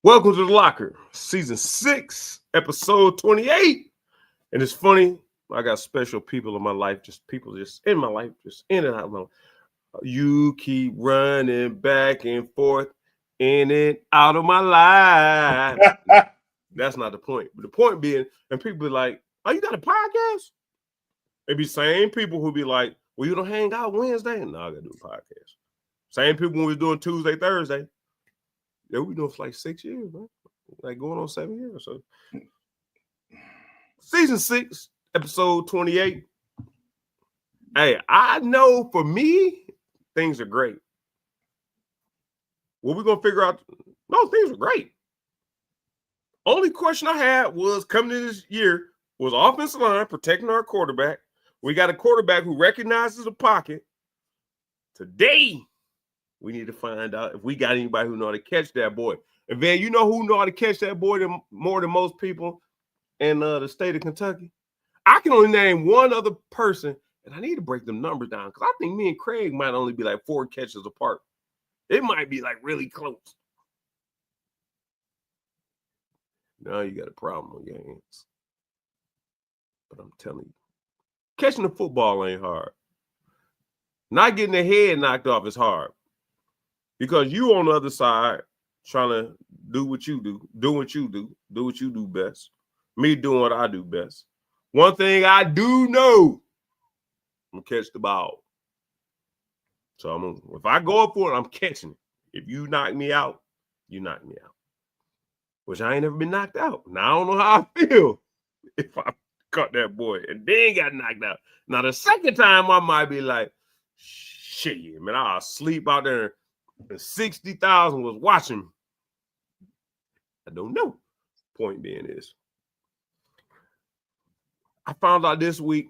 Welcome to the Locker, Season 6, Episode 28. And it's funny, I got special people in my life, just people just in my life, just in and out of my life. You keep running back and forth, in and out of my life. That's not the point. But the point being, and people be like, oh, you got a podcast? It be same people who be like, well, you don't hang out Wednesday? No, I got to do a podcast. Same people when we was doing Tuesday, Thursday. Yeah, we doing for like 6 years, man. Like going on 7 years. So Season 6, Episode 28. Hey, I know for me, things are great. What we're going to figure out, no, things are great. Only question I had was coming to this year was offensive line protecting our quarterback. We got a quarterback who recognizes the pocket. Today, we need to find out if we got anybody who know how to catch that boy. And Van, you know who know how to catch that boy more than most people in the state of Kentucky? I can only name one other person, and I need to break them numbers down because I think me and Craig might only be like 4 catches apart. It might be like really close. Now you got a problem on your hands. But I'm telling you, catching the football ain't hard. Not getting the head knocked off is hard. Because you on the other side trying to do what you do what you do best. Me doing what I do best. One thing I do know, I'm gonna catch the ball. So if I go up for it, I'm catching it. If you knock me out, you knock me out. Which I ain't never been knocked out. Now I don't know how I feel if I caught that boy and then got knocked out. Now the second time I might be like, shit, man, I'll sleep out there. And 60,000 was watching me. I don't know. Point being is, I found out this week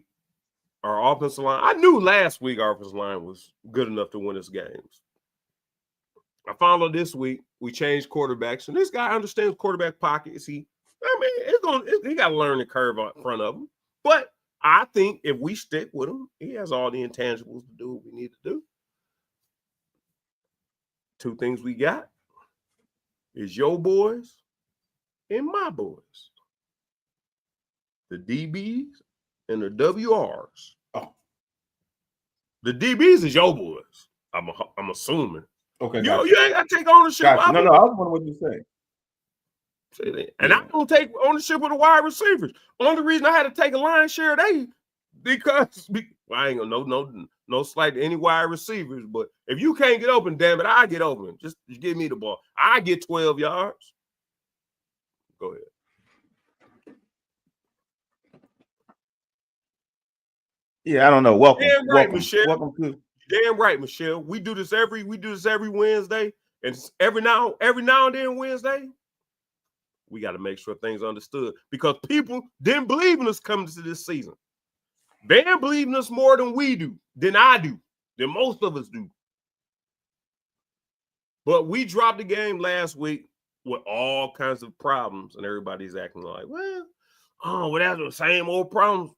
our offensive line, I knew last week our offensive line was good enough to win us games. I found out this week we changed quarterbacks, and this guy understands quarterback pockets. He got to learn the curve in front of him. But I think if we stick with him, he has all the intangibles to do what we need to do. 2 things we got is your boys and my boys. The DBs and the WRs. Oh. The DBs is your boys. I'm assuming. Okay. You ain't got to take ownership. No, I was wondering what you say. And I don't take ownership of the wide receivers. Only reason I had to take a line share because I ain't gonna no slight to any wide receivers, but if you can't get open, damn it, I get open. Just give me the ball. I get 12 yards. Go ahead. Yeah, I don't know. Welcome. Damn right, Michelle. Welcome to. Damn right, Michelle. We do this every Wednesday, and every now and then Wednesday, we got to make sure things are understood because people didn't believe in us coming to this season. They didn't believe in us more than we do, than I do, than most of us do. But we dropped the game last week with all kinds of problems, and everybody's acting like, well, that's the same old problems.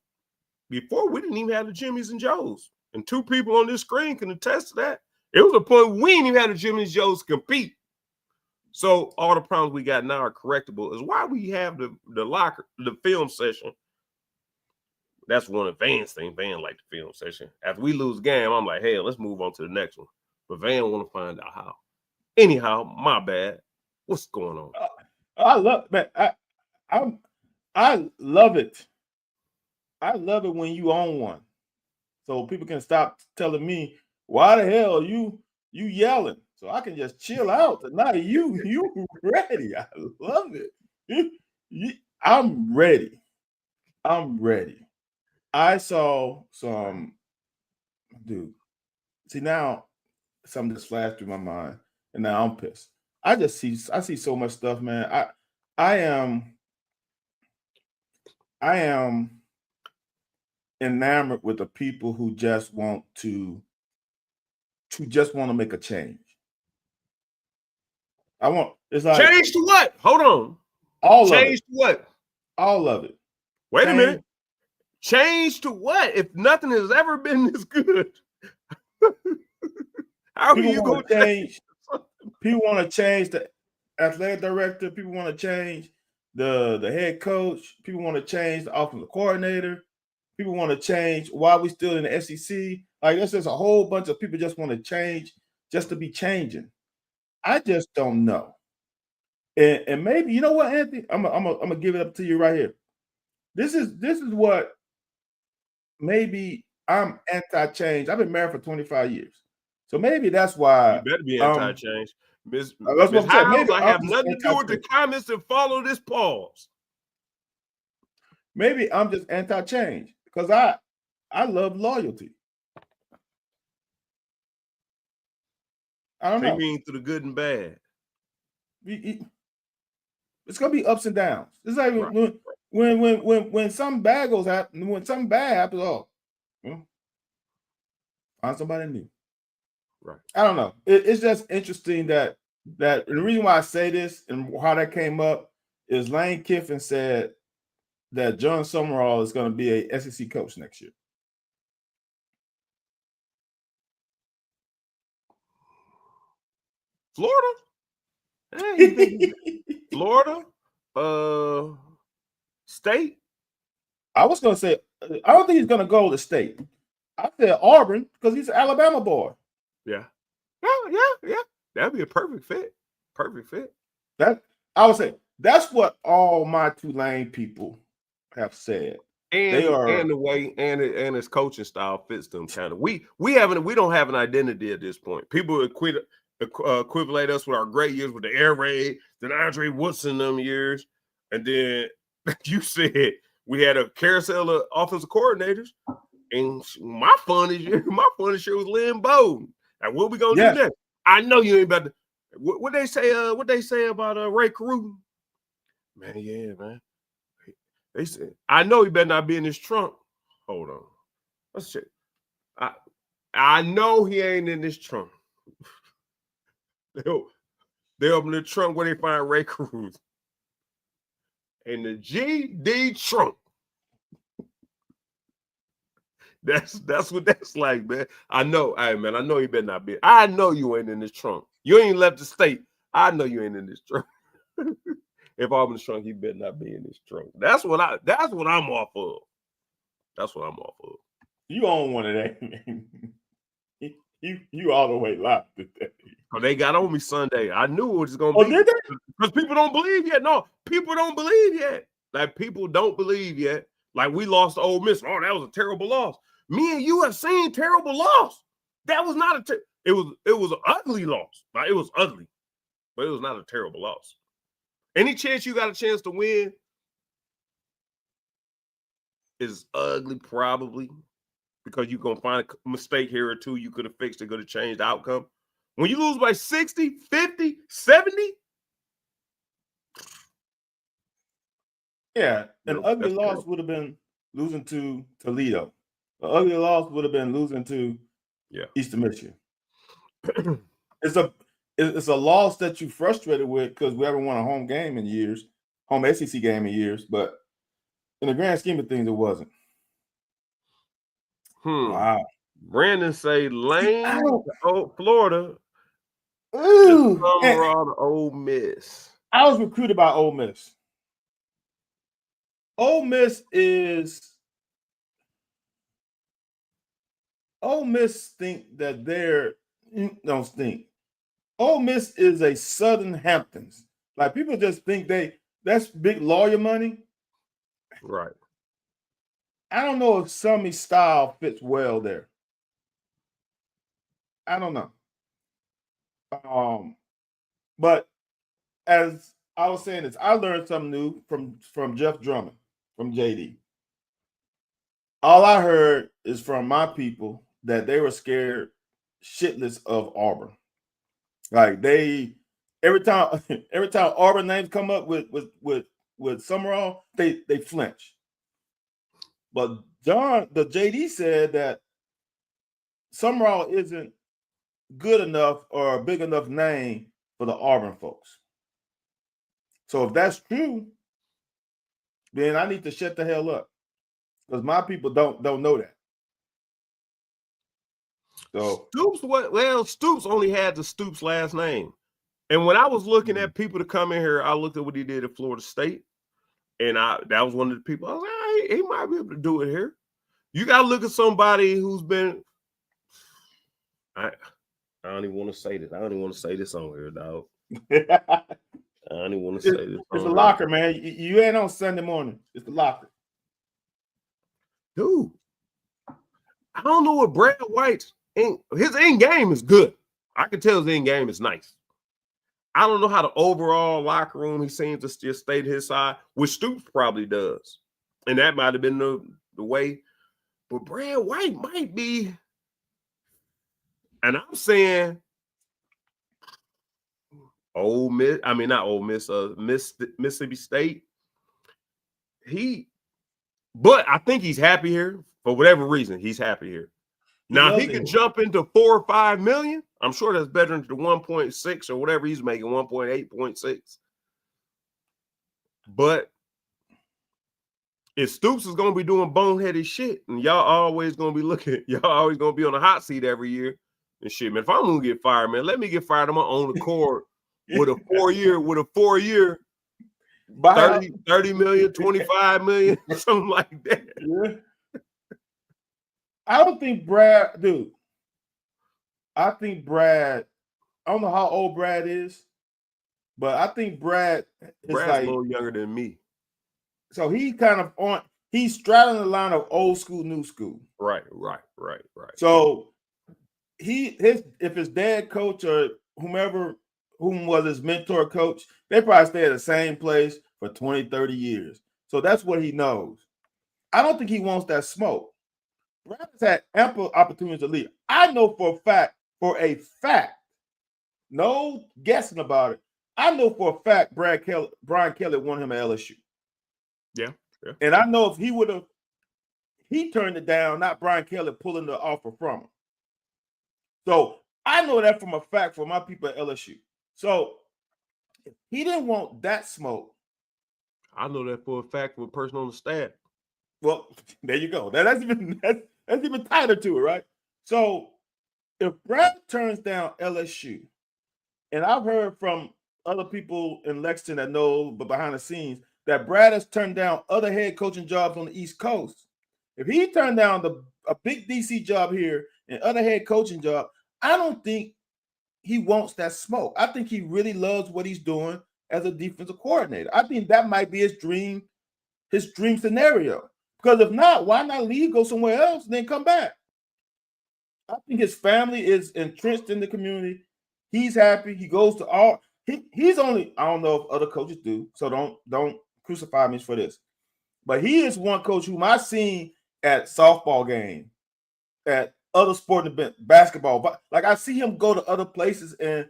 Before, we didn't even have the Jimmys and Joes. And 2 people on this screen can attest to that. It was a point we didn't even have the Jimmys and Joes compete. So all the problems we got now are correctable. Is why we have the locker, the film session. That's one of Van's things. Van like the film session. After we lose the game, I'm like, hey, let's move on to the next one. But Van want to find out how. Anyhow, my bad. What's going on? I love it. I love it when you own one. So people can stop telling me, why the hell you yelling? So I can just chill out tonight. You ready. I love it. I'm ready. I saw some, dude. See, now something just flashed through my mind, and now I'm pissed. I see so much stuff, man. I am enamored with the people who just want to make a change. It's like change to what? Hold on. Change to what? All of it. Wait a minute. Change to what? If nothing has ever been this good, how are you going to change? People want to change athletic director. People want to change the head coach. People want to change the offensive coordinator. People want to change why we still in the SEC. Like there's just a whole bunch of people just want to change just to be changing. I just don't know. And maybe you know what, Anthony? I'm gonna give it up to you right here. This is what maybe I'm anti-change. I've been married for 25 years. So maybe that's why You better be anti-change. that's Miss what I'm saying. Hiles, Maybe I I'm have just nothing to do with the anti-change. comments that follow this pause. Maybe I'm just anti-change because I love loyalty. I don't So you know. mean through the good and bad. It's gonna be ups and downs. It's like Right. when something bad goes happen, when something bad happens, find somebody new. Right. I don't know. It's just interesting that and the reason why I say this and how that came up is Lane Kiffin said that John Summerall is going to be a SEC coach next year. Florida? Hey, you think Florida? State? I was going to say, I don't think he's going to go to State. I said Auburn because he's an Alabama boy. Yeah. That'd be a perfect fit. Perfect fit. That I would say that's what all my Tulane people have said. And the way and his coaching style fits them kind of. We don't have an identity at this point. People equivalate us with our great years with the Air Raid, then Andre Woodson them years, and then you said we had a carousel of offensive coordinators. And my funniest year was Lynn Bowden. Now what we gonna do next? I know you ain't about to. What they say about Ray Carew? Man, yeah, man. They said, I know he better not be in his trunk. Hold on. Let's check. I know he ain't in this trunk. They open the trunk where they find Ray Cruz. In the GD trunk. That's what that's like, man. I know. Hey, man, I know he better not be. I know you ain't in this trunk. You ain't left the state. I know you ain't in this trunk. If I'm in the trunk, he better not be in this trunk. That's what I'm off of. That's what I'm off of. You own one of that. you all the way locked today. Oh, they got on me Sunday. I knew it was gonna be. Did they? Because people don't believe yet. No, people don't believe yet. Like people don't believe yet. Like we lost to Ole Miss. Oh, that was a terrible loss. Me and you have seen terrible loss. That was not it was an ugly loss. Like, it was ugly, but it was not a terrible loss. Any chance you got a chance to win is ugly, probably, because you're gonna find a mistake here or two you could have fixed it, could have changed the outcome. When you lose by 60, 50, 70. Yeah, an ugly loss would have been losing to Toledo. An ugly loss would have been losing to Eastern Michigan. It's a loss that you frustrated with because we haven't won a home game in years, home SEC game in years, but in the grand scheme of things, it wasn't. Wow. Brandon say Lane to Florida. Ooh. Summerall to Ole Miss. I was recruited by Ole Miss. Ole Miss think that don't stink. Ole Miss is a Southern Hamptons. Like people just think that's big lawyer money. Right. I don't know if Summy's style fits well there. I don't know. But as I was saying this, I learned something new from Jeff Drummond, from JD. All I heard is from my people that they were scared shitless of Auburn. Like every time Auburn names come up with Summerall, they flinch. But the JD said that Summerall isn't good enough or a big enough name for the Auburn folks. So if that's true, then I need to shut the hell up because my people don't know that. So Stoops only had the Stoops last name. And when I was looking at people to come in here, I looked at what he did at Florida State. And that was one of the people I was like, he might be able to do it here. You got to look at somebody who's been. I don't even want to say this. I don't even want to say this on here, dog. I don't even want to say this. It's the locker, man. You ain't on Sunday morning. It's the locker. Dude, I don't know what Brad White's his end game is good. I can tell his end game is nice. I don't know how the overall locker room he seems to just stay to his side, which Stoops probably does. And that might have been the way. But Brad White might be. And I'm saying Ole Miss, I mean not Ole Miss, Mississippi State. But I think he's happy here for whatever reason. He's happy here. Now he can jump into 4 or 5 million. I'm sure that's better than the 1.6 or whatever he's making, 1.8.6. But if Stoops is gonna be doing boneheaded shit, and y'all always gonna be on the hot seat every year and shit, man. If I'm gonna get fired, man, let me get fired on my own accord with a 4-year 30 million, 25 million, something like that. Yeah. I don't think Brad, dude. I think Brad, I don't know how old Brad is, but I think Brad's like a little younger than me. So he kind of he's straddling the line of old school, new school. Right. So if his dad coach or whom was his mentor coach, they probably stay at the same place for 20, 30 years. So that's what he knows. I don't think he wants that smoke. Brad has had ample opportunities to leave. I know for a fact, no guessing about it, I know for a fact Brian Kelly wanted him at LSU. Yeah. And I know if he turned it down, not Brian Kelly pulling the offer from him. So I know that from a fact for my people at LSU. So if he didn't want that smoke. I know that for a fact with a person on the staff. Well, there you go. That's even tighter to it, right? So if Brad turns down LSU, and I've heard from other people in Lexington that know, but behind the scenes, that Brad has turned down other head coaching jobs on the East Coast. If he turned down a big DC job here and other head coaching job, I don't think he wants that smoke. I think he really loves what he's doing as a defensive coordinator. I think that might be his dream scenario. Because if not, why not leave, go somewhere else, and then come back? I think his family is entrenched in the community. He's happy. He goes to all. He's only. I don't know if other coaches do, so don't crucify me for this. But he is one coach whom I've seen at softball game, at other sporting events, basketball. But like I see him go to other places and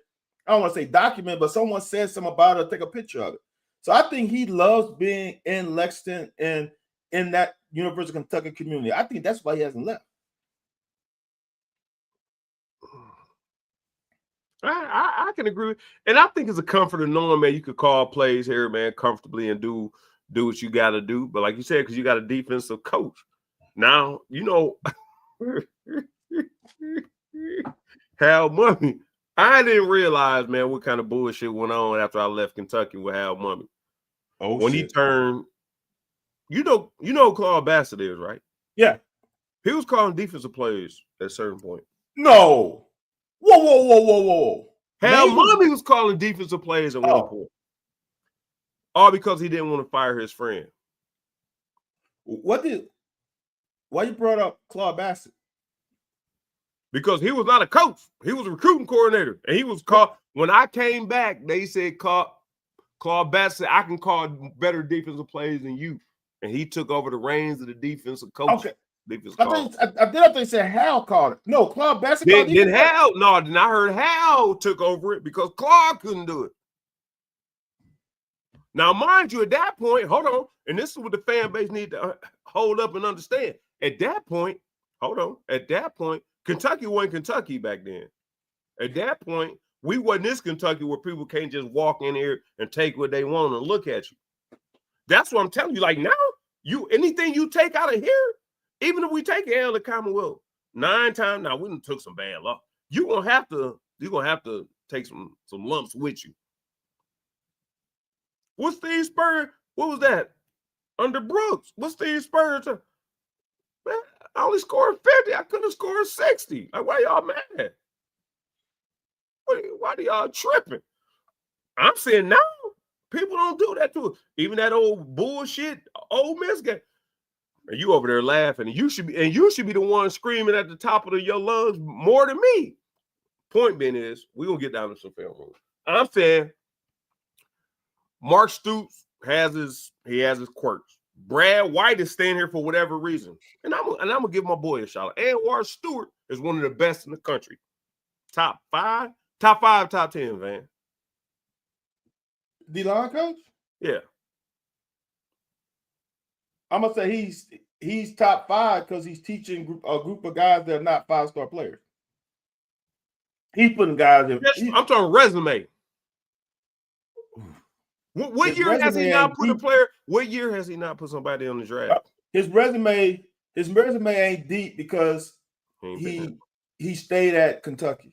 I don't want to say document, but someone says something about it, take a picture of it. So I think he loves being in Lexington and in that University of Kentucky community. I think that's why he hasn't left. I can agree. And I think it's a comfort of knowing, man, you could call plays here, man, comfortably and do what you got to do. But like you said, because you got a defensive coach. Now, Hal Mummy. I didn't realize, man, what kind of bullshit went on after I left Kentucky with Hal Mummy. Oh, when shit. He turned, you know who Claude Bassett is, right? Yeah. He was calling defensive plays at a certain point. No. Whoa. Hal Mummy was calling defensive plays at one point. All because he didn't want to fire his friend. Why you brought up Claude Bassett? Because he was not a coach. He was a recruiting coordinator. And he was called, when I came back, they said, Claude Bassett, I can call better defensive plays than you. And he took over the reins of the defensive coach. Okay. I think said Hal called it. No, Claude Bassett called it. Then I heard Hal took over it because Claude couldn't do it. Now, mind you, at that point, hold on, and this is what the fan base need to hold up and understand. At that point, Kentucky wasn't Kentucky back then. At that point, we wasn't this Kentucky where people can't just walk in here and take what they want and look at you. That's what I'm telling you. Like now, anything you take out of here, even if we take it out of the Commonwealth 9 times, now we done took some bad luck. You're gonna have to take some lumps with you. What's Steve Spurrier? What was that? Under Brooks. What's Steve Spurrier? Man, I only scored 50. I could have scored 60. Like, why y'all mad? Why do y'all tripping? I'm saying now, people don't do that to us. Even that old bullshit Ole Miss game. And you over there laughing, and you should be the one screaming at the top of your lungs more than me. Point being is, we're gonna get down to some film rules. I'm saying Mark Stoops has his quirks. Brad White is staying here for whatever reason. And I'm gonna give my boy a shout out. Anwar Stewart is one of the best in the country. Top 5, top 10, man. D-line coach? Yeah. I'm gonna say he's top 5 because he's teaching a group of guys that are not 5-star players. He's putting guys in. Yes, I'm talking resume. What year has he not put a player? What year has he not put somebody on the draft? His resume ain't deep because he stayed at Kentucky.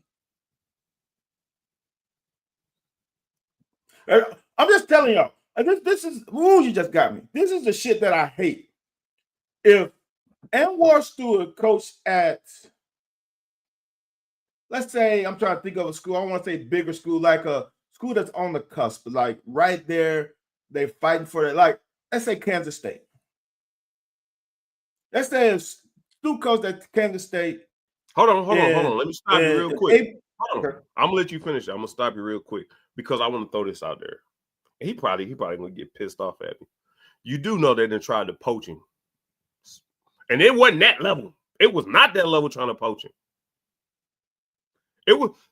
I'm just telling y'all. This is you just got me. This is the shit that I hate. If Anwar Stewart coached at, let's say, I'm trying to think of a school. I don't want to say bigger school, like a school that's on the cusp, like right there. They're fighting for it. Like, let's say Kansas State. Let's say if Stu coached at Kansas State. Hold on. Let me stop you real quick. Hold on. Okay. I'm gonna let you finish. I'm gonna stop you real quick because I want to throw this out there. He probably gonna get pissed off at me. You do know they done tried to poach him, and it wasn't that level. It was not that level trying to poach him.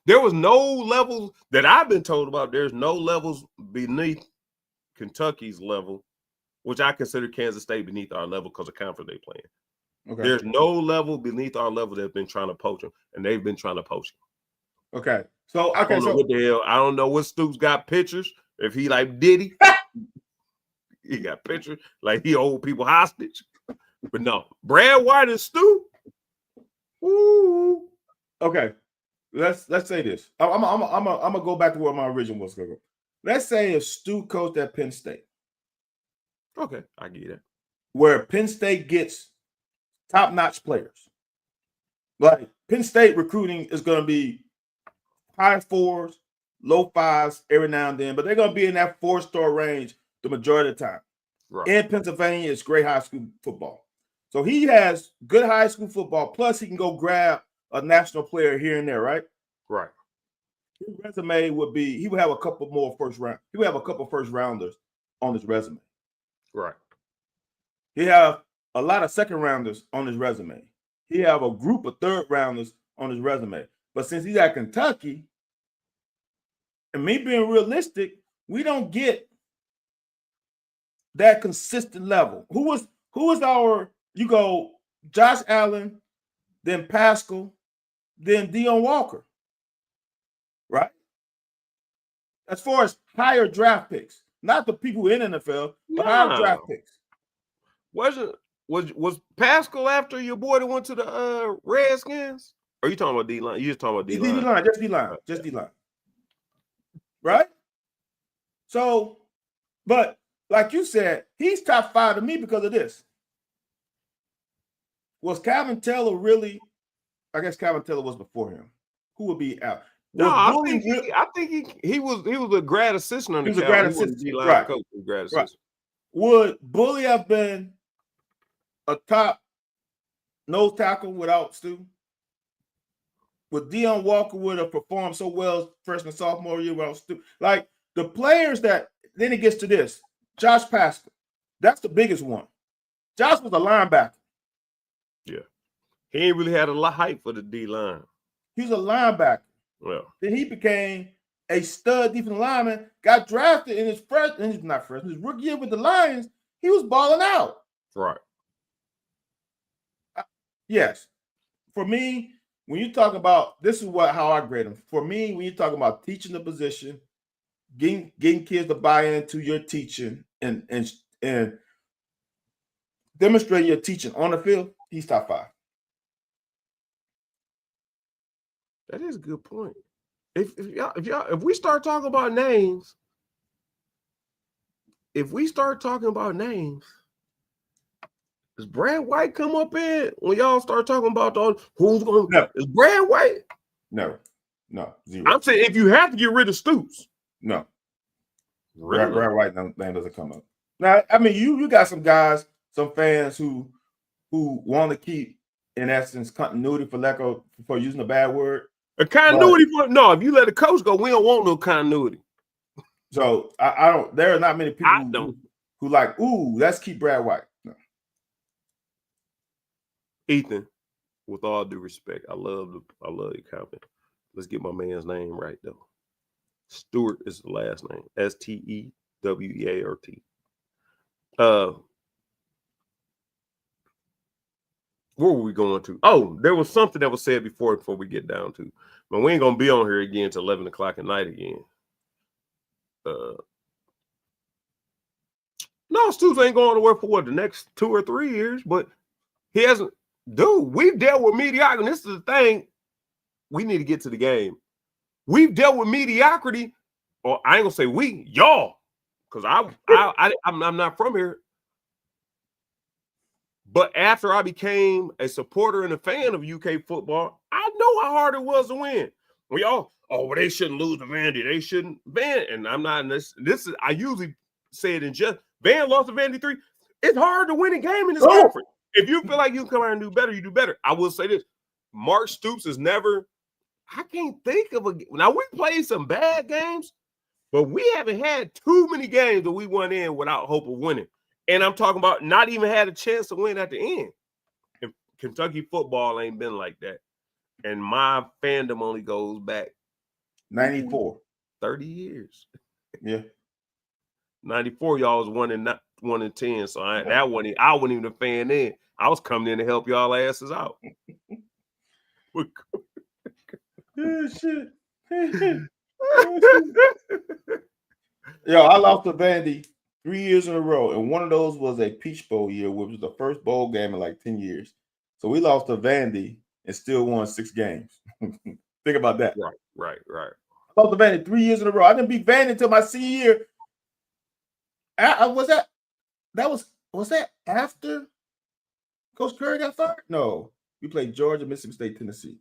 There was no levels that I've been told about. There's no levels beneath Kentucky's level, which I consider Kansas State beneath our level because of conference they playing. Okay. There's no level beneath our level that's been trying to poach him, and they've been trying to poach him. Okay. So I don't know what the hell. I don't know what Stoops got pictures. If he like Diddy, he got pictures like he hold people hostage. But no, Brad White and Stu. Woo. Okay. Let's say this. I'm gonna go back to where my original was gonna go. Let's say if Stu coached at Penn State. Okay, I get it. Where Penn State gets top-notch players. Like Penn State recruiting is gonna be high 4s, low 5s every now and then, but they're gonna be in that 4-star range the majority of the time. Right. In Pennsylvania, it's great high school football. So he has good high school football, plus he can go grab a national player here and there, right? Right. His resume would be, he would have a couple more first round. He would have a couple first rounders on his resume. Right. He have a lot of second rounders on his resume. He have a group of third rounders on his resume. But since he's at Kentucky, and me being realistic, we don't get that consistent level. Who was our, you go Josh Allen, then Pascal, then Deion Walker, right? As far as higher draft picks, not the people in NFL, but higher draft picks. Was Pascal after your boy that went to the Redskins? Or are you talking about D-line? You just talking about D-line? Just D-line. Right? So, but like you said, he's top 5 to me because of this. Was Calvin Taylor really? I guess Calvin Taylor was before him. Who would be out? No, I think he was a grad assistant under Calvin. He was a grad assistant. Right. Coach, grad assistant. Right. Would Bully have been a top nose tackle without Stu? Would Deion Walker would have performed so well freshman, sophomore year without Stu? Like the players that, then it gets to this. Josh Pascal. That's the biggest one. Josh was a linebacker. Yeah. He ain't really had a lot of hype for the D-line. He was a linebacker. Well. Then he became a stud defensive lineman, got drafted in his rookie year with the Lions. He was balling out. Right. Yes. For me, when you talk about, this is how I grade them. For me, when you talk about teaching the position, getting kids to buy into your teaching and demonstrating your teaching on the field, he's top 5. That is a good point. if we start talking about names, does Brad White come up in when y'all start talking about who's going? No. Is Brad White? No, zero. I'm saying if you have to get rid of Stoops, no. Really? Brad White name doesn't come up. Now, I mean, you got some guys, some fans who want to keep, in essence, continuity for using a bad word. A continuity no. If you let the coach go, we don't want no continuity. So I don't. There are not many people who like. Ooh, let's keep Brad White. No. Ethan, with all due respect, I love your comment. Let's get my man's name right though. Stewart is the last name. Steweart. Where were we going to? Oh, there was something that was said before we get down to. But we ain't gonna be on here again till 11 o'clock at night again. No, Stoops ain't going to work for the next 2 or 3 years, but he hasn't. Dude, we've dealt with mediocrity. This is the thing. We need to get to the game. We've dealt with mediocrity, or I ain't gonna say we, y'all, because I'm not from here. But after I became a supporter and a fan of UK football, I know how hard it was to win. We all, they shouldn't lose to Vandy. They shouldn't. Van, and I'm not in this. I usually say it in just Van lost to Vandy 3. It's hard to win a game in this conference. If you feel like you can come out and do better, you do better. I will say this: Mark Stoops is never. I can't think of a. Now we played some bad games, but we haven't had too many games that we went in without hope of winning. And I'm talking about not even had a chance to win at the end. And Kentucky football ain't been like that. And my fandom only goes back 94. 30 years. Yeah. 94, y'all was 1-10. So I wasn't even a fan then. I was coming in to help y'all asses out. Shit. Yo, I lost to Vandy 3 years in a row, and one of those was a Peach Bowl year, which was the first bowl game in like 10 years. So we lost to Vandy and still won 6 games. Think about that. Right. I lost to Vandy 3 years in a row. I didn't beat Vandy until my senior year. Was that after Coach Curry got fired? No, we played Georgia, Mississippi State, Tennessee.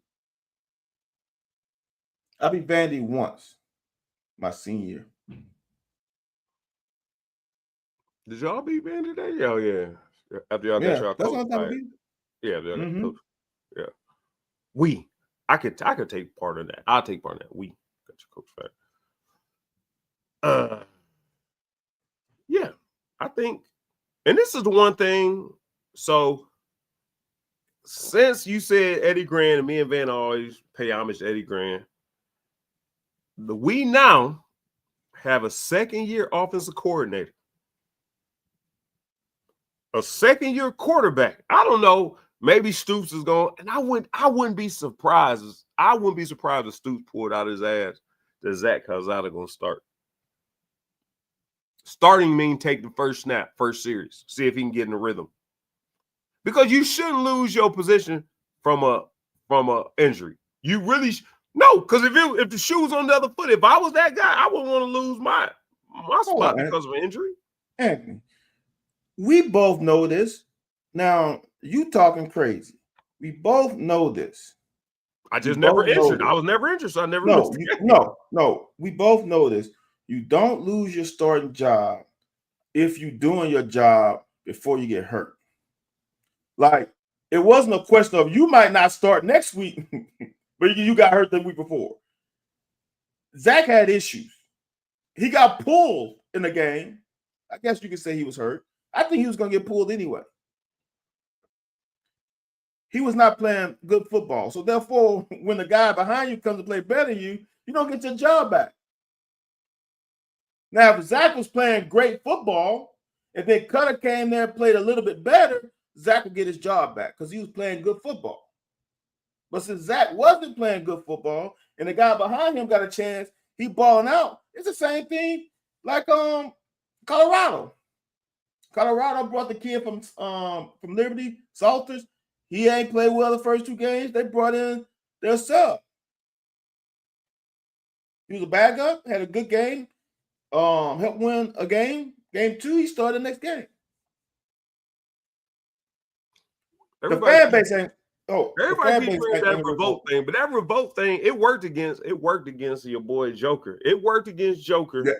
I beat Vandy once, my senior year. Did y'all beat Vandy today? Oh yeah. After y'all got y'all coach fired. Yeah, y'all got coach. Yeah. I could take part of that. I'll take part of that. We got your coach fired. Yeah, I think, and this is the one thing. So since you said Eddie Grant, and me and Van always pay homage to Eddie Grant, we now have a second-year offensive coordinator, a second-year quarterback. I don't know. Maybe Stoops is going, and I wouldn't be surprised. I wouldn't be surprised if Stoops pulled out his ass that Zach Calzada going to start. Starting mean take the first snap, first series, see if he can get in the rhythm. Because you shouldn't lose your position from a injury. You really no, because if the shoe was on the other foot, if I was that guy, I wouldn't want to lose my spot because of an injury. Anthony, we both know this. Now you talking crazy. We both know this. I just never injured. I was never injured, so I never missed the game. No. We both know this. You don't lose your starting job if you're doing your job before you get hurt. Like, it wasn't a question of you might not start next week, but you got hurt the week before. Zach had issues. He got pulled in the game. I guess you could say he was hurt. I think he was going to get pulled anyway. He was not playing good football. So, therefore, when the guy behind you comes to play better than you, you don't get your job back. Now, if Zach was playing great football, if then Cutter came there and played a little bit better, Zach would get his job back because he was playing good football. But since Zach wasn't playing good football and the guy behind him got a chance, he balling out. It's the same thing like Colorado. Colorado brought the kid from Liberty, Salters. He ain't played well the first 2 games. They brought in their sub. He was a backup, had a good game, helped win a game. Game 2, he started the next game. The fan base ain't. Oh, everybody keeps saying that revolt thing, but that revolt thing, it worked against your boy Joker. It worked against Joker. Yeah.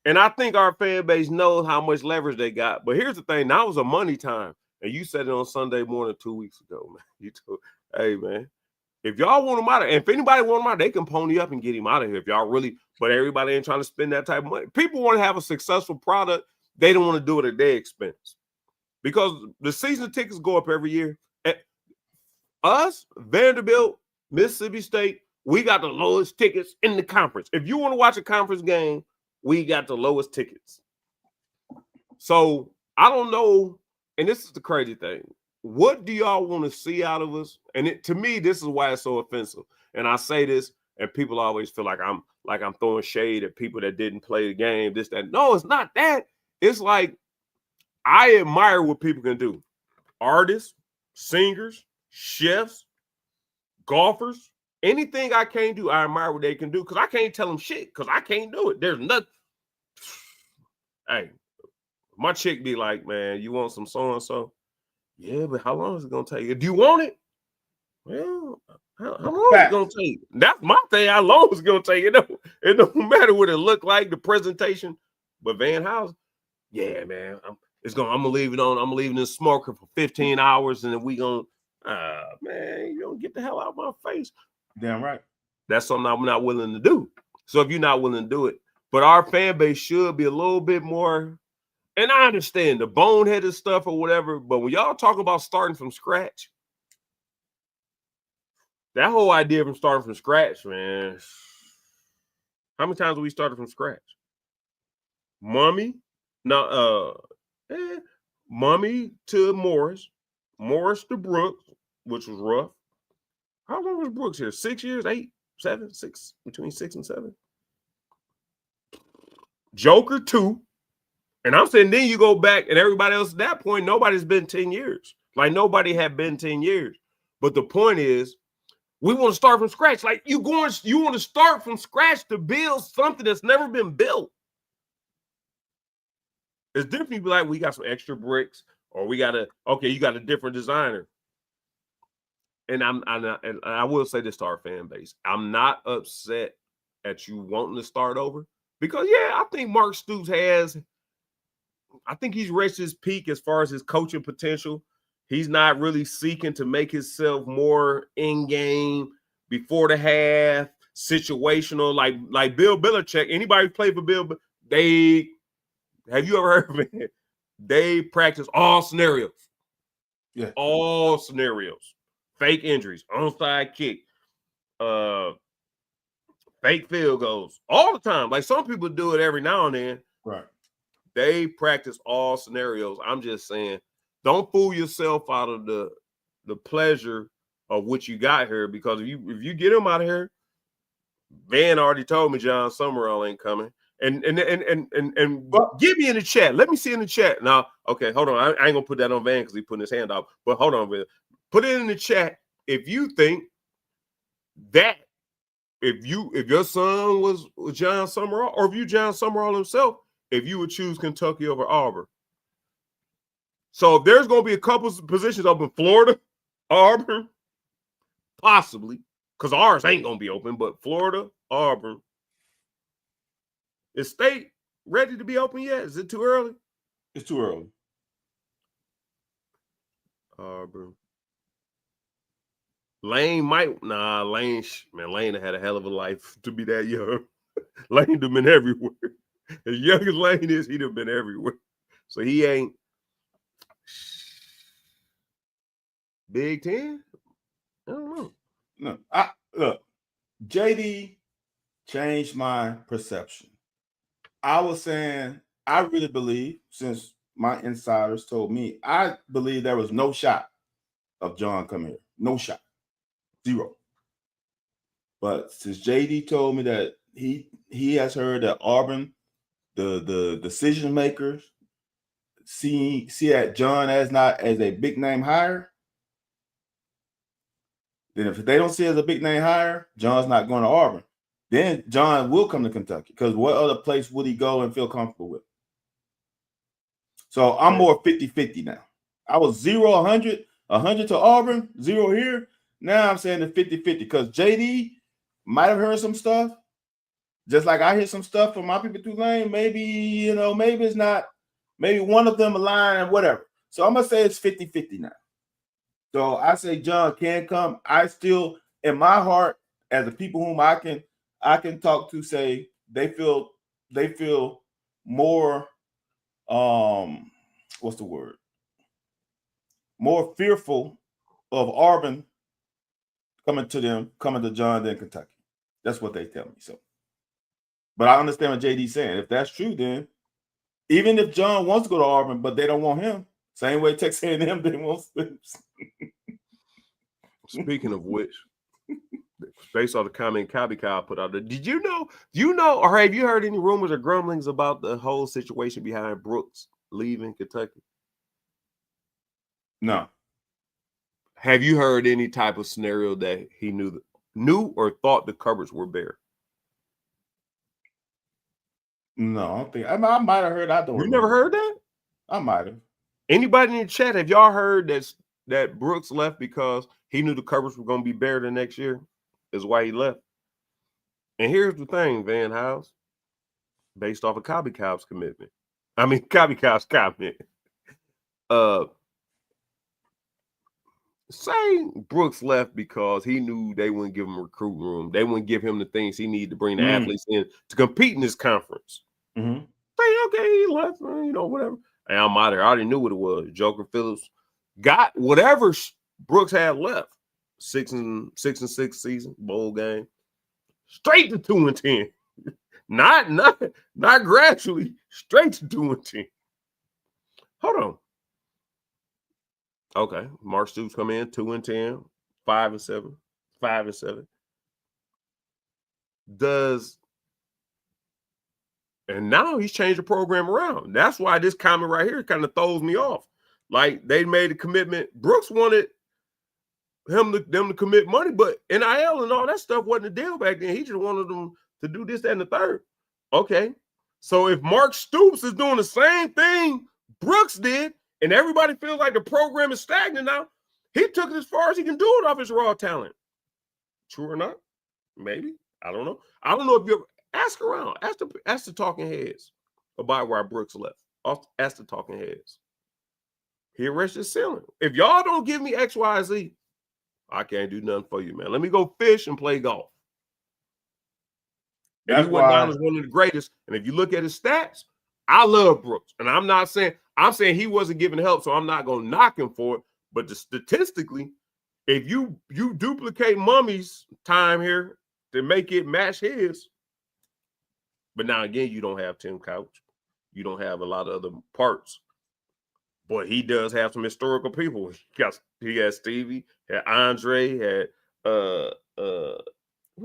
And I think our fan base knows how much leverage they got. But here's the thing, now was a money time. And you said it on Sunday morning 2 weeks ago, man. You told, hey, man, if y'all want him out of, if anybody want him out, they can pony up and get him out of here. If y'all really, but everybody ain't trying to spend that type of money. People want to have a successful product. They don't want to do it at their expense. Because the season tickets go up every year. Us, Vanderbilt, Mississippi State, we got the lowest tickets in the conference. If you want to watch a conference game, we got the lowest tickets. So I don't know, and this is the crazy thing. What do y'all want to see out of us? And to me, this is why it's so offensive. And I say this, and people always feel like I'm throwing shade at people that didn't play the game, this, that. No, it's not that. It's like I admire what people can do. Artists, singers, chefs, golfers, anything I can't do, I admire what they can do because I can't tell them shit because I can't do it. There's nothing. Hey, my chick be like, man, you want some so-and-so? Yeah, but how long is it going to take? Do you want it? Well, how long is it going to take? That's my thing. How long is it going to take? It don't matter what it look like, the presentation. But Van House, yeah, man, I'm gonna leave it on. I'm leaving this smoker for 15 hours, and then we gonna, man, you don't get the hell out of my face. Damn right. That's something I'm not willing to do. So if you're not willing to do it, but our fan base should be a little bit more. And I understand the boneheaded stuff or whatever, but when y'all talk about starting from scratch, that whole idea of starting from scratch, man. How many times have we started from scratch? Mummy to Morris to Brooks, which was rough. How long was Brooks here? 6 years, 8, 7, 6, between 6 and 7. Joker 2. And I'm saying then you go back and everybody else at that point, nobody's been 10 years. Like nobody had been 10 years. But the point is, we want to start from scratch. Like you want to start from scratch to build something that's never been built. It's different. People like we got some extra bricks, or you got a different designer. And I will say this to our fan base: I'm not upset at you wanting to start over because I think Mark Stoops I think he's reached his peak as far as his coaching potential. He's not really seeking to make himself more in game before the half, situational like Bill Belichick. Anybody play for Bill? Have you ever heard of it? They practice all scenarios. Yeah. All scenarios. Fake injuries, onside kick, fake field goals, all the time. Like some people do it every now and then. Right. They practice all scenarios. I'm just saying, don't fool yourself out of the pleasure of what you got here, because if you get him out of here, Van already told me John Summerall ain't coming. And give me in the chat. Let me see in the chat. Now, okay, hold on. I ain't gonna put that on Van because he's putting his hand out. But hold on, put it in the chat if you think that if your son was John Summerall, or if you John Summerall himself, if you would choose Kentucky over Auburn. So if there's gonna be a couple of positions open, Florida, Auburn, possibly, because ours ain't gonna be open, but Florida, Auburn. Is State ready to be open yet? Is it too early? It's too early. Auburn. Lane had a hell of a life to be that young. Lane have been everywhere. As young as Lane is, he'd have been everywhere. So he ain't Big Ten? I don't know. No, look, JD changed my perception. I was saying, I really believe, since my insiders told me, I believe there was no shot of John coming here. No shot. 0. But since JD told me that he has heard that Auburn, the decision makers, see that John as not as a big name hire, then if they don't see it as a big name hire, John's not going to Auburn. then John will come to Kentucky, because what other place would he go and feel comfortable with? So I'm more 50-50 now. I was 0-100, 100 to Auburn, 0 here. Now I'm saying the 50-50, because JD might have heard some stuff, just like I hear some stuff from my people Tulane. Maybe, maybe it's not, maybe one of them align and whatever. So I'm going to say it's 50-50 now. So I say John can come. I still, in my heart, as the people whom I can talk to, say they feel more, what's the word? More fearful of Auburn coming to John than Kentucky. That's what they tell me. So, but I understand what JD's saying. If that's true, then even if John wants to go to Auburn, but they don't want him, same way Texas A&M didn't want Stoops. Speaking of which, based on the comment Kyle put out there, did you know, or have you heard any rumors or grumblings about the whole situation behind Brooks leaving Kentucky? No. Have you heard any type of scenario that he knew or thought the cupboards were bare? No, I don't think. I might have heard. I don't. You never heard that? I might have. Anybody in the chat, have y'all heard that Brooks left because he knew the cupboards were going to be bare the next year? Is why he left. And here's the thing, Van House, based off of Cow's commitment. I mean, Cow's comment. Say Brooks left because he knew they wouldn't give him recruiting room. They wouldn't give him the things he needed to bring the athletes in to compete in this conference. Mm-hmm. Say, okay, he left, whatever. And I'm out there. I already knew what it was. Joker Phillips got whatever Brooks had left. 6-6 season, bowl game. Straight to 2-10. Not gradually, straight to 2-10. Hold on. Okay, Mark Stoops come in 2-10, 5-7, 5-7. And now he's changed the program around. That's why this comment right here kind of throws me off. Like, they made a commitment. Brooks wanted them to commit money, but NIL and all that stuff wasn't a deal back then. He just wanted them to do this, that, and the third. Okay, so if Mark Stoops is doing the same thing Brooks did, and everybody feels like the program is stagnant now, he took it as far as he can do it off his raw talent. True or not? Maybe. I don't know. I don't know if you ask around. Ask the talking heads about why Brooks left. Ask the talking heads. He arrested his ceiling. If y'all don't give me X, Y, Z, I can't do nothing for you, man. Let me go fish and play golf. And he went down as one of the greatest. And if you look at his stats, I love Brooks. And I'm saying he wasn't giving help, so I'm not going to knock him for it. But statistically, if you duplicate Mummy's time here to make it match his, but now again, you don't have Tim Couch. You don't have a lot of other parts. But he does have some historical people. He had Stevie, had Andre, had who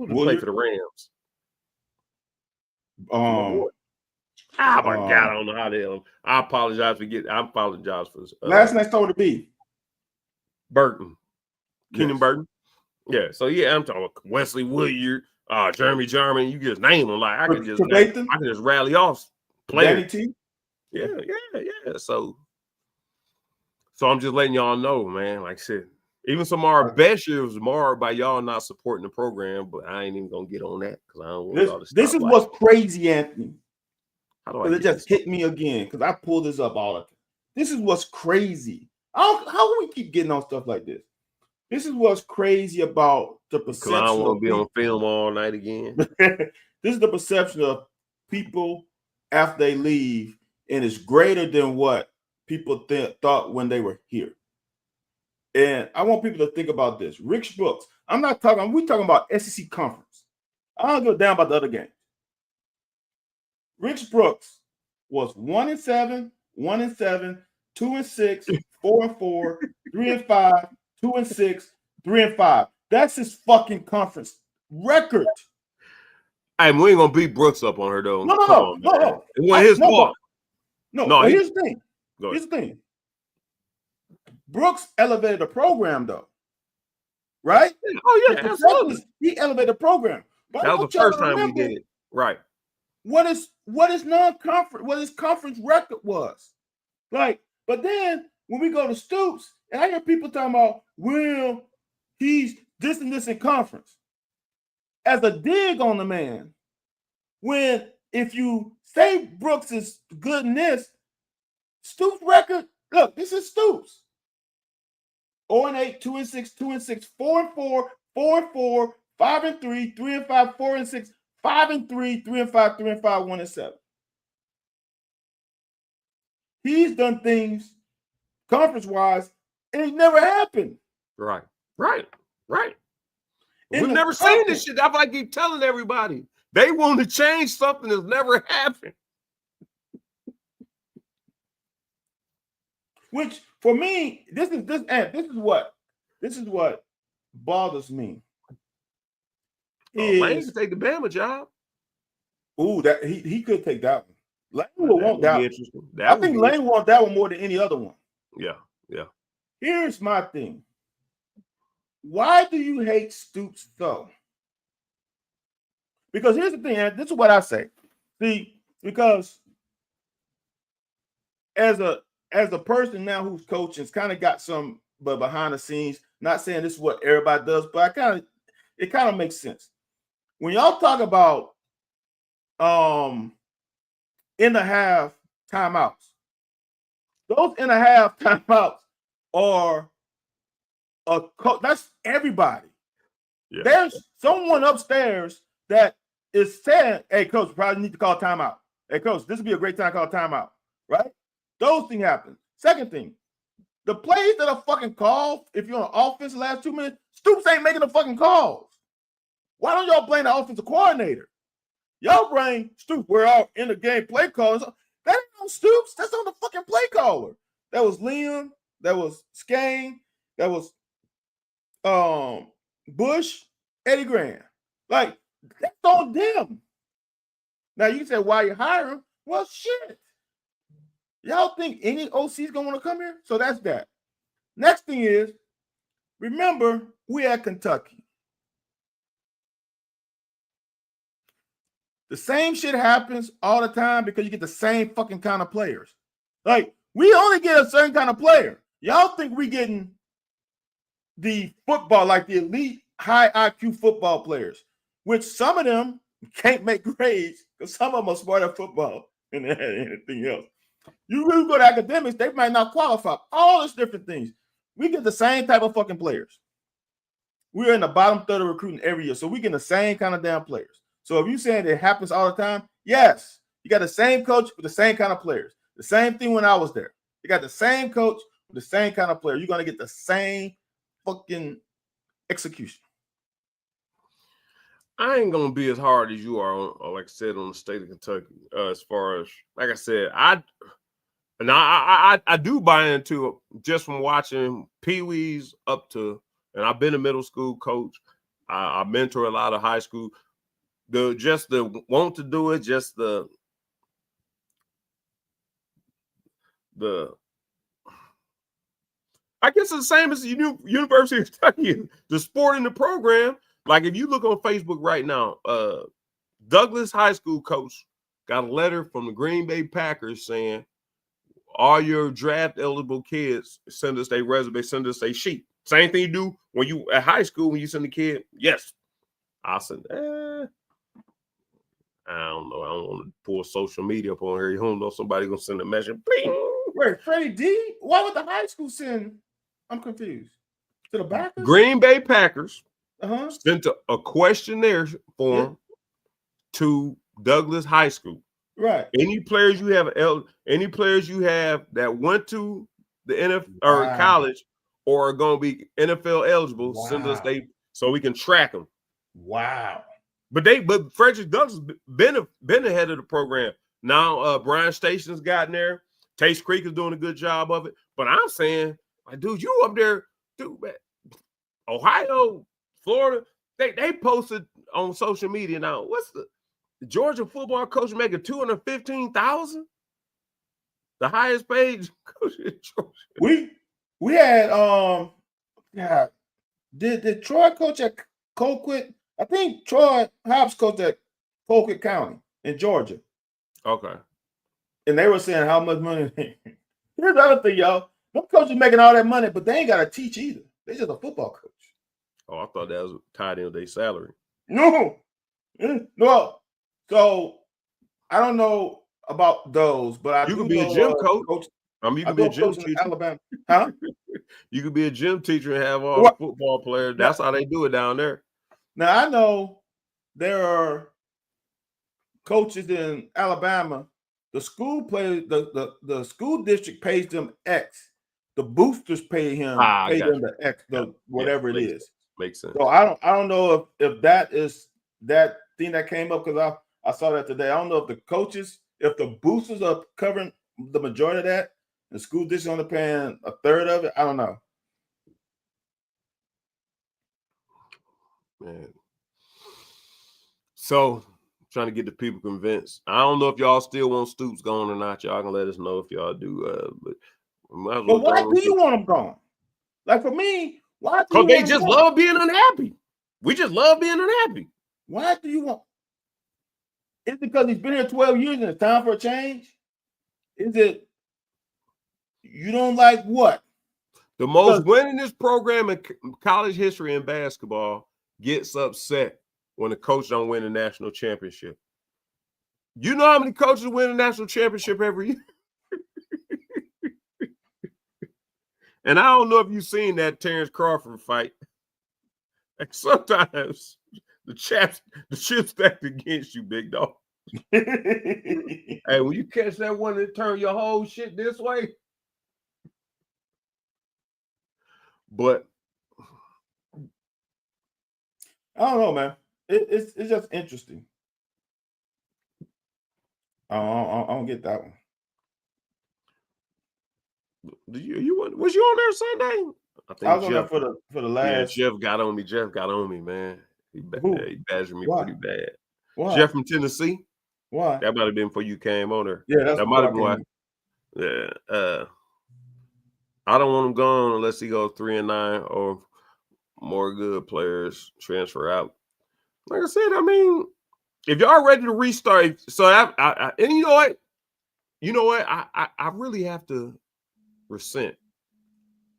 played for the Rams? My God, I don't know how the hell. I apologize for this. Last name started with B. Burton. Keenan Burton. Yeah. So yeah, I'm talking about Wesley Woodyard, Jeremy Jarman. You just name them. Like I can just rally off players. Yeah. So I'm just letting y'all know, man. Like I said, even some of our best years was marred by y'all not supporting the program, but I ain't even gonna get on that because I don't want y'all to stop. This is what's crazy, Anthony. How do I? It just hit me again because I pull this up all the time. This is what's crazy. How do we keep getting on stuff like this? This is what's crazy about the perception. I don't want to be on film all night again. This is the perception of people after they leave, and it's greater than what people thought when they were here. And I want people to think about this. Rich Brooks. We're talking about SEC conference. I don't give a damn about the other game. Rich Brooks was 1-7, 1-7, 2-6, 4-4, 3-5, 2-6, 3-5. That's his fucking conference record. Hey, we ain't gonna beat Brooks up on her though. No. It wasn't his fault. No. Here's the thing. Here's the thing. Brooks elevated the program though, right? Oh yeah, absolutely. He elevated the program. But That I was want the y'all first to time we remember did it. Right. what is non-conference, what his conference record was. Like, but then when we go to Stoops, and I hear people talking about, well, he's this and this in conference. As a dig on the man, when if you say Brooks is good in this, Stoops record, look, this is Stoops. 0-8, 2-6, 2-6, 4-4, 4-4, 5-3, 3-5, 4-6, 5-3, 3-5, 3-5, 1-7. He's done things conference-wise, and it never happened. Right. In We've the never seen this shit. That's why I keep telling everybody. They want to change something that's never happened. Which for me, this is what bothers me. Lane can take the Bama job. Ooh, that he could take that one. Lane will want that. Interesting. I think Lane wants that one more than any other one. Yeah. Here's my thing. Why do you hate Stoops so? Because here's the thing, and this is what I say. See, because as a person now who's coaching, it's kind of got some but behind the scenes. Not saying this is what everybody does, but it kind of makes sense. When y'all talk about in the half timeouts, those in the half timeouts are that's everybody. Yeah. There's someone upstairs that is saying, hey, coach, we probably need to call timeout. Hey, coach, this would be a great time to call timeout, right? Those things happen. Second thing, the plays that are fucking called, if you're on offense the last 2 minutes, Stoops ain't making the fucking calls. Why don't y'all blame the offensive coordinator? Y'all blame Stoops. We're all in the game play callers. That ain't on Stoops. That's on the fucking play caller. That was Liam. That was Skane. That was Bush, Eddie Graham. Like, that's on them. Now, you say, why you hire him? Well, shit. Y'all think any OC's going to want to come here? So that's that. Next thing is, remember, we at Kentucky. The same shit happens all the time because you get the same fucking kind of players. Like, we only get a certain kind of player. Y'all think we getting the football, like the elite high IQ football players, which some of them can't make grades because some of them are smarter at football than anything else. You really go to academics, they might not qualify. All these different things. We get the same type of fucking players. We're in the bottom third of recruiting every year, so we get the same kind of damn players. So if you're saying it happens all the time, yes, you got the same coach with the same kind of players. The same thing when I was there. You got the same coach with the same kind of player. You're going to get the same fucking execution. I ain't gonna be as hard as you are on, like I said, on the state of Kentucky. As far as, like I said, I do buy into it just from watching Pee-wees up to, and I've been a middle school coach. I mentor a lot of high school. The want to do it, just the I guess it's the same as the University of Kentucky, the sport in the program. Like if you look on Facebook right now, Douglas High School coach got a letter from the Green Bay Packers saying, all your draft eligible kids, send us their resume, send us their sheet. Same thing you do when you at high school, when you send a kid. Yes. I said, I don't know. I don't want to pull social media up on here. You don't know somebody gonna send a message. Wait, Freddie D? Why would the high school send? I'm confused. To the Packers? Green Bay Packers sent a questionnaire form to Douglas High School. Right. Any players you have that went to the NFL or college or are going to be NFL eligible, send us so we can track them. Wow. But Frederick Douglass been ahead of the program. Now Brian Station's gotten there. Taste Creek is doing a good job of it. But I'm saying, like, dude, you up there, dude, man. Ohio, Florida, they posted on social media now. What's the Georgia football coach making $215,000? The highest paid coach in Georgia. We had did Troy coach at Colquitt? I think Troy Hobbs coached at Polk County in Georgia. Okay. And they were saying how much money. Here's the other thing, y'all. Them coaches making all that money, but they ain't got to teach either. They're just a football coach. Oh, I thought that was tied in with their salary. No. So I don't know about those, but I You do could be know a gym coach. I You could go be a gym coaching in teacher. Alabama. Huh? You could be a gym teacher and have all the football players. That's how they do it down there. Now I know there are coaches in Alabama. The school plays the school district pays them X. The boosters pay them the X, whatever it is. Makes sense. So I don't know if that is that thing that came up, because I saw that today. I don't know if the coaches, if the boosters are covering the majority of that, the school district only paying a third of it. I don't know. Man. So trying to get the people convinced. I don't know if y'all still want Stoops gone or not. Y'all can let us know if y'all do. But why do you want them gone? Like for me, why do you want they just love being unhappy. We just love being unhappy. Why do you want? Is it because he's been here 12 years and it's time for a change? Is it you don't like what? The most winningest program in college history in basketball gets upset when the coach don't win a national championship. You know how many coaches win a national championship every year? And I don't know if you've seen that Terrence Crawford fight. Like sometimes the chips stacked against you, big dog. Hey, when you catch that one and turn your whole shit this way. But I don't know, man. It's just interesting. I don't get that one. Was you on there Sunday? I was on there for the last. Yeah, Jeff got on me. Jeff got on me, man. He badgered me pretty bad. Why? Jeff from Tennessee. Why? That might have been before you came on there. Yeah, that might have been why. Yeah. I don't want him gone unless he goes 3-9 or more good players transfer out. Like I said, I mean, if y'all ready to restart, so and you know what, I really have to resent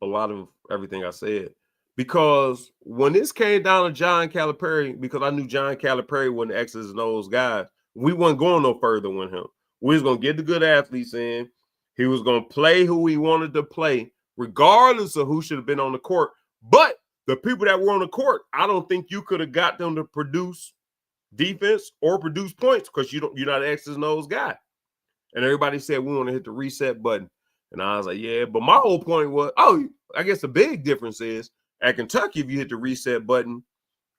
a lot of everything I said, because when this came down to John Calipari, because I knew John Calipari wasn't X's and O's guy, we wasn't going no further with him. We was gonna get the good athletes in. He was gonna play who he wanted to play, regardless of who should have been on the court. But the people that were on the court, I don't think you could have got them to produce defense or produce points, because you're not X's and O's guy. And everybody said we want to hit the reset button. And I was like, yeah. But my whole point was, I guess the big difference is at Kentucky, if you hit the reset button,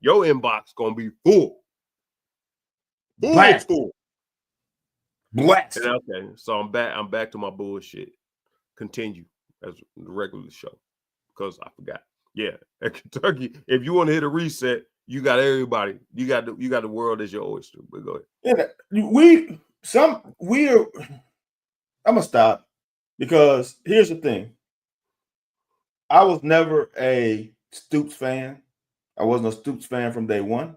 your inbox going to be full. Full. Blast. Okay, so I'm back to my bullshit. Continue as the regular show, because I forgot. Yeah, at Kentucky, if you want to hit a reset, you got everybody. You got the world as your oyster. But go ahead. Yeah, I'm gonna stop, because here's the thing. I was never a Stoops fan. I wasn't a Stoops fan from day one.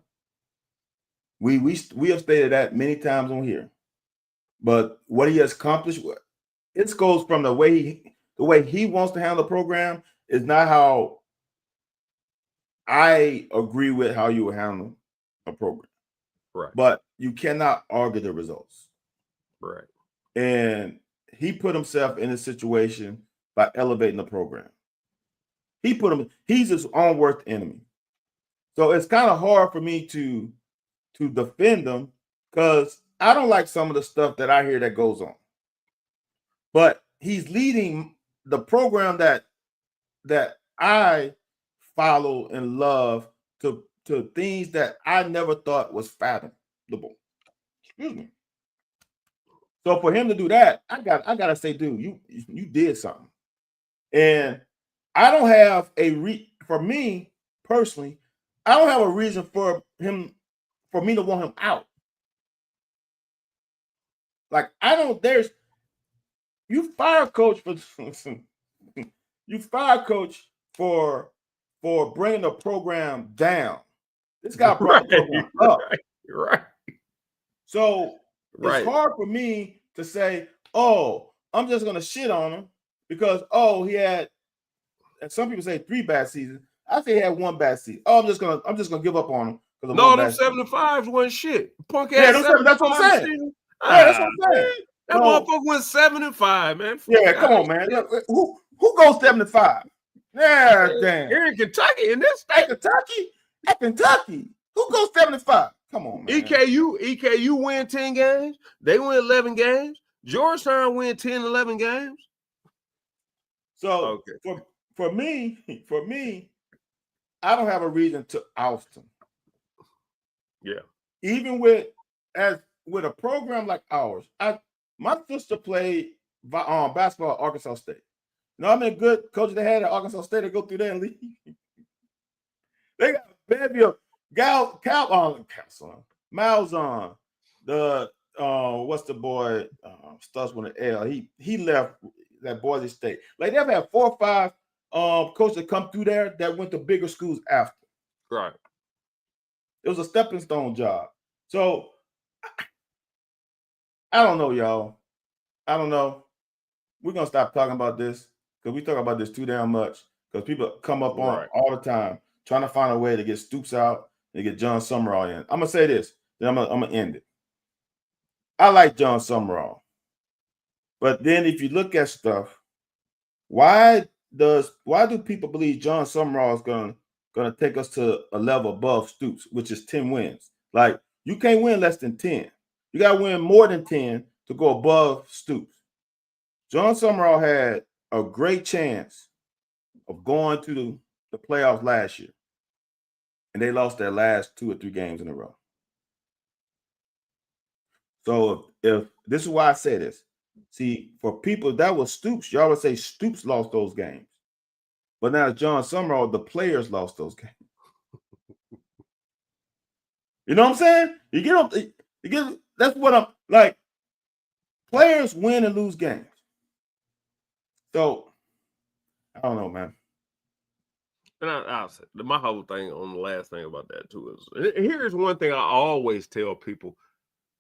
We have stated that many times on here. But what he has accomplished, it goes from the way he wants to handle the program is not how I agree with how you would handle a program. Right. But you cannot argue the results. Right. And he put himself in a situation by elevating the program. He's his own worst enemy. So it's kind of hard for me to defend him, because I don't like some of the stuff that I hear that goes on. But he's leading the program that I follow and love to things that I never thought was fathomable. Excuse me. So for him to do that, I gotta say, dude, you did something. And I don't have for me personally, I don't have a reason for me to want him out. Like, you fire coach for bringing the program down. This guy brought the program up. Right. So Right. it's hard for me to say, oh, I'm just gonna shit on him because he had, and some people say 3 bad seasons. I say he had 1 bad season. Oh, I'm just gonna give up on him because of No, 1 them bad season. 75s wasn't shit. Punk Yeah, ass 75 that's what I'm saying. season. Yeah, that's what I'm saying. That So, motherfucker went 7-5, man. yeah, come on, man. Who goes 75? Yeah, damn. Here in Kentucky, in this state. At Kentucky, who goes 75? Come on, man. EKU win 10 games. They win 11 games. Georgetown win 10, 11 games. So for me, I don't have a reason to oust him. Yeah. Even with a program like ours, my sister played basketball at Arkansas State. You know how many good coaches they had at Arkansas State to go through there and leave? They got a bevy of Malzahn, the what's the boy starts with an L. He left that Boise State. Like they've had 4 or 5 coaches that come through there that went to bigger schools after. Right. It was a stepping stone job. So I don't know, y'all. I don't know. We're gonna stop talking about this because we talk about this too damn much. Because people come up on all the time trying to find a way to get Stoops out and get John Summerall in. I'm gonna say this, then I'm gonna end it. I like John Summerall, but then if you look at stuff, why do people believe John Summerall is gonna take us to a level above Stoops, which is 10 wins? Like you can't win less than 10. You gotta win more than 10 to go above Stoops. John Summerall had a great chance of going to the playoffs last year, and they lost their last 2 or 3 games in a row. So if this is why I say this, see, for people that was Stoops, y'all would say Stoops lost those games, but now John Summerall, the players lost those games. You know what I'm saying? You get that's what I'm like. Players win and lose games. So I don't know, man. And I'll say my whole thing on the last thing about that too is here's one thing I always tell people,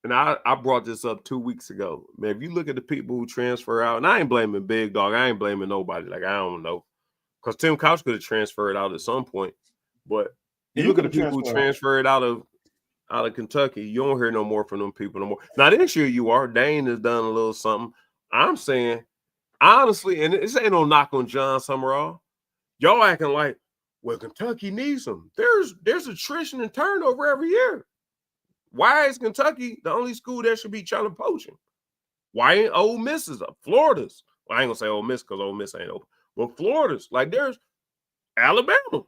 and I brought this up 2 weeks ago. Man, if you look at the people who transfer out, and I ain't blaming Big Dog, I ain't blaming nobody. Like I don't know, because Tim Couch could have transferred out at some point, but you look at the people who transferred out of Kentucky, you don't hear no more from them people no more. Now this year you are. Dane has done a little something. I'm saying honestly, and this ain't no knock on John Summerall. Y'all acting like, well, Kentucky needs him. There's attrition and turnover every year. Why is Kentucky the only school that should be trying to poach him? Why ain't Ole Miss's up? Florida's. Well, I ain't gonna say Ole Miss because Ole Miss ain't open. But Florida's, like there's Alabama.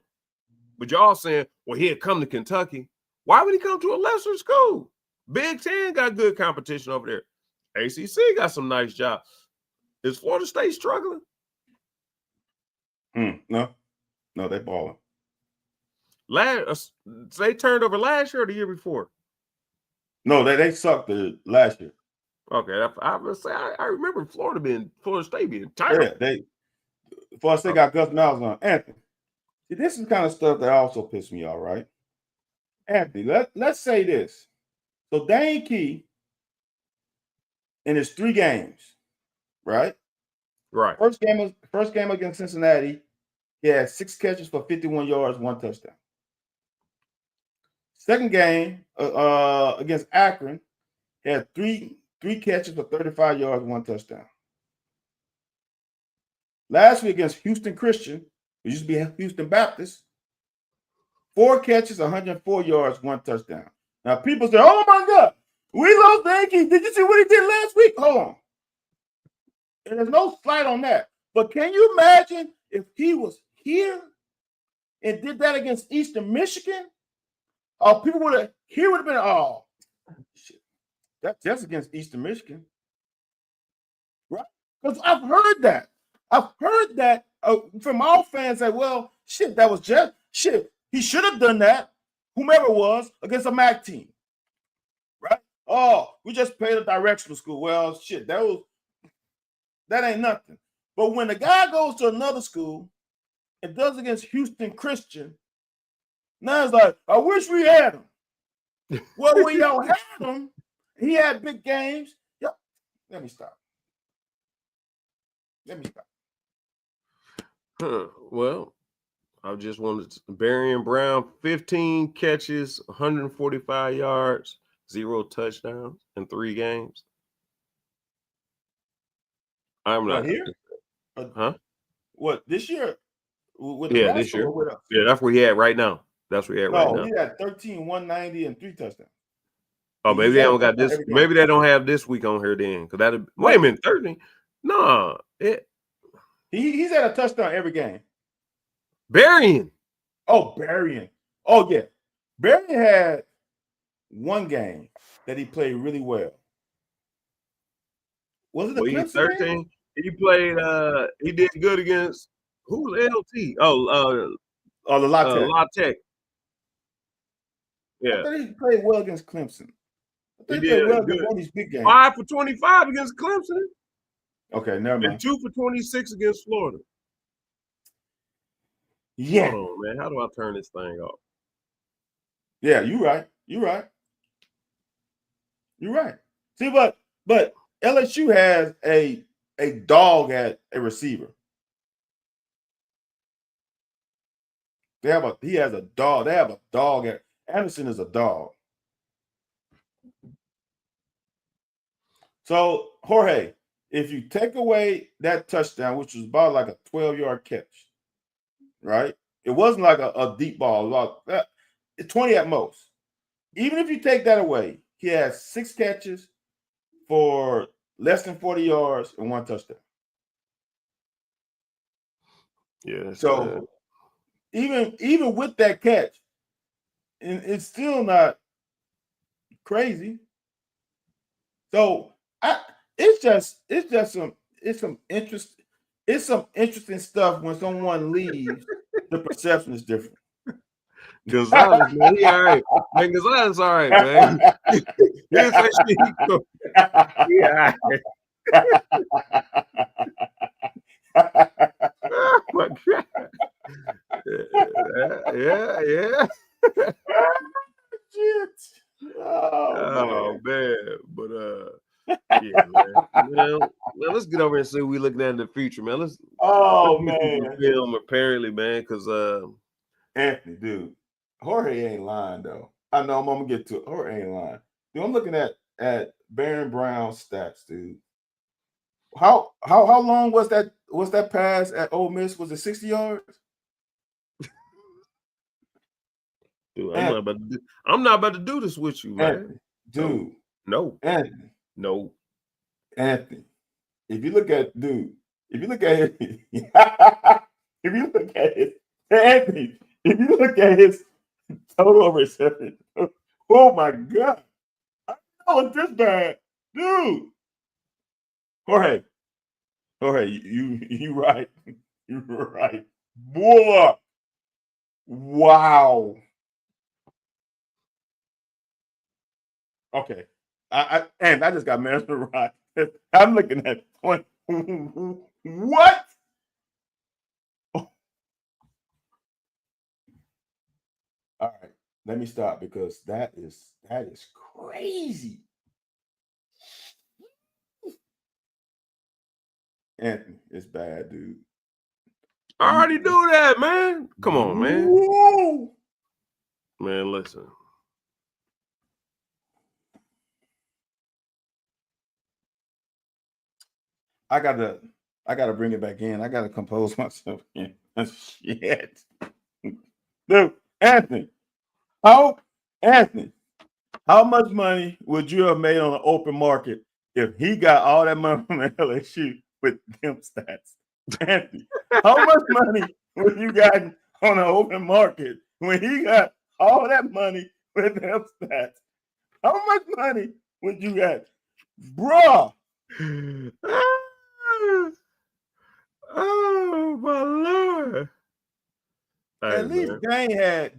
But y'all saying, well, he'd come to Kentucky. Why would he come to a lesser school? Big Ten got good competition over there. ACC got some nice jobs. Is Florida State struggling? No, they balling. They turned over last year or the year before? No, they sucked the last year. Okay, I remember Florida State being terrible. Yeah, Florida State got Gus Malzahn. Anthony, see, this is the kind of stuff that also pissed me off, right? Anthony, let's say this. So Dane Key in his 3 games, right? Right. First game against Cincinnati, he had 6 catches for 51 yards, 1 touchdown. Second game against Akron, he had 3 catches for 35 yards, 1 touchdown. Last week against Houston Christian, it used to be Houston Baptist, 4 catches, 104 yards, 1 touchdown. Now people say, "Oh my God, we lost Dane Key. Did you see what he did last week?" Hold on. And there's no slight on that. But can you imagine if he was here and did that against Eastern Michigan? People would have been, oh, shit. That's against Eastern Michigan. Right? Because I've heard that. From all fans that, well, shit, that was just shit. He should have done that, whomever it was, against a MAC team. Right? Oh, we just paid a directional school. Well, shit, that ain't nothing. But when the guy goes to another school and does against Houston Christian, Now it's like, I wish we had him. Well, when y'all had him, he had big games. Yep. Let me stop. Well, I just wanted to, Barian Brown, 15 catches, 145 yards, 0 touchdowns in 3 games. I'm Right not here? Huh? What, this year? With Yeah, Nebraska this year. or with us? Yeah, that's where he at right now. That's where he at right No, now. he had 13, 190, and 3 touchdowns. Oh, maybe He's they had a don't got touchdown this. every game. Maybe they don't have this week on here then. Because that wait a minute, 13. No, He's had a touchdown every game. Barian. Oh, Barian. Oh, yeah. Barian had one game that he played really well. Was it the Clemson 13. game? He played. He did good against who's LT? Oh, the La Tech. La Tech. I Yeah, thought he played well against Clemson. I thought he he played did well good. against all these big games. 5 for 25 against Clemson. Okay, never mind. And 2 for 26 against Florida. Yeah. Hold on, man. How do I turn this thing off? Yeah, you're right. You're right. You're right. See, but LSU has a dog at a receiver. He has a dog. They have a dog at Anderson is a dog. So, Jorge, if you take away that touchdown, which was about like a 12-yard catch, right? It wasn't like a deep ball, about 20 at most. Even if you take that away, he has 6 catches for less than 40 yards and 1 touchdown. Yeah. So even with that catch, it's still not crazy. So it's some interesting stuff when someone leaves. The perception is different. Gonzalez, man, he all right. Man, Gonzalez, all right, man. Here's what yeah. Oh my God. Yeah. Shit. Oh man. But yeah, man. Well, let's get over and see what we're looking at in the future, man. Let's man. Film apparently, man, because Anthony, dude, Jorge ain't lying though. I know I'm gonna get to it. Jorge ain't lying. Dude, I'm looking at Barian Brown's stats, dude. How long was that pass at Ole Miss? Was it 60 yards? Dude, I'm not about to do this with you, man. Anthony, dude. No. Anthony. No. Anthony. If you look at it, Anthony, if you look at his total reception, oh my God. I know it's this bad. Dude. Jorge, you right. You're right. Boy. Wow. Okay. I just got mesmerized. I'm looking at what? Oh. All right. Let me stop because that is crazy. Anthony, it's bad, dude. I already do that, man. Come on, man. Whoa. Man, listen. I gotta bring it back in. I gotta compose myself again. Shit. Dude, Anthony, how much money would you have made on an open market if he got all that money from LSU with them stats? Anthony, how much money would you got on an open market when he got all that money with them stats? How much money would you got? Bruh. Oh my Lord. At least Dane had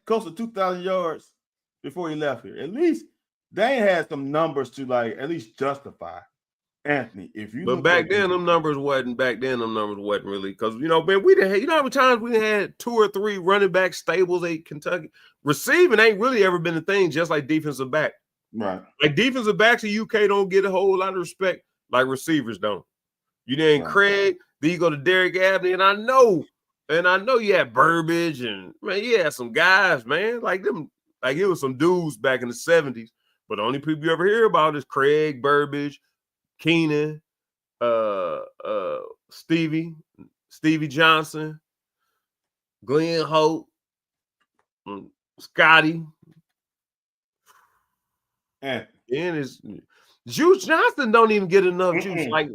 close to 2,000 yards before he left here. At least Dane had some numbers to like at least justify. Anthony, if you But look back at then, them numbers wasn't really because man, we didn't have, how many times we had 2 or 3 running back stables at Kentucky. Receiving ain't really ever been a thing, just like defensive back. right, like defensive backs in UK don't get a whole lot of respect like receivers don't. You named Craig, then you go to Derek Abney, and I know you had Burbage and man, you had some guys, man, like them, like it was some dudes back in the 70s. But the only people you ever hear about is Craig, Burbage, Keenan, Stevie Johnson, Glenn Holt, Scotty, and his Juice Johnson don't even get enough juice. Like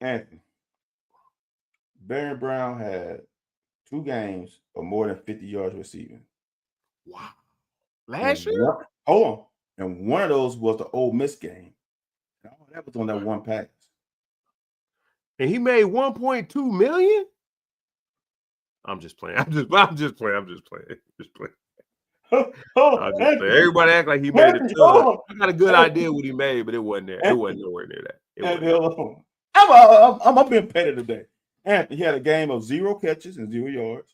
Anthony, Barry Brown had 2 games of more than 50 yards receiving. Wow. Last year? Hold on. And one of those was the Ole Miss game. That was on that one pass. And he made 1.2 million? I'm just playing. I'm just playing. Everybody act like he made a ton. I got a good idea what he made, but it wasn't there. It wasn't nowhere near that. I'm being petty today. Anthony, he had a game of 0 catches and 0 yards.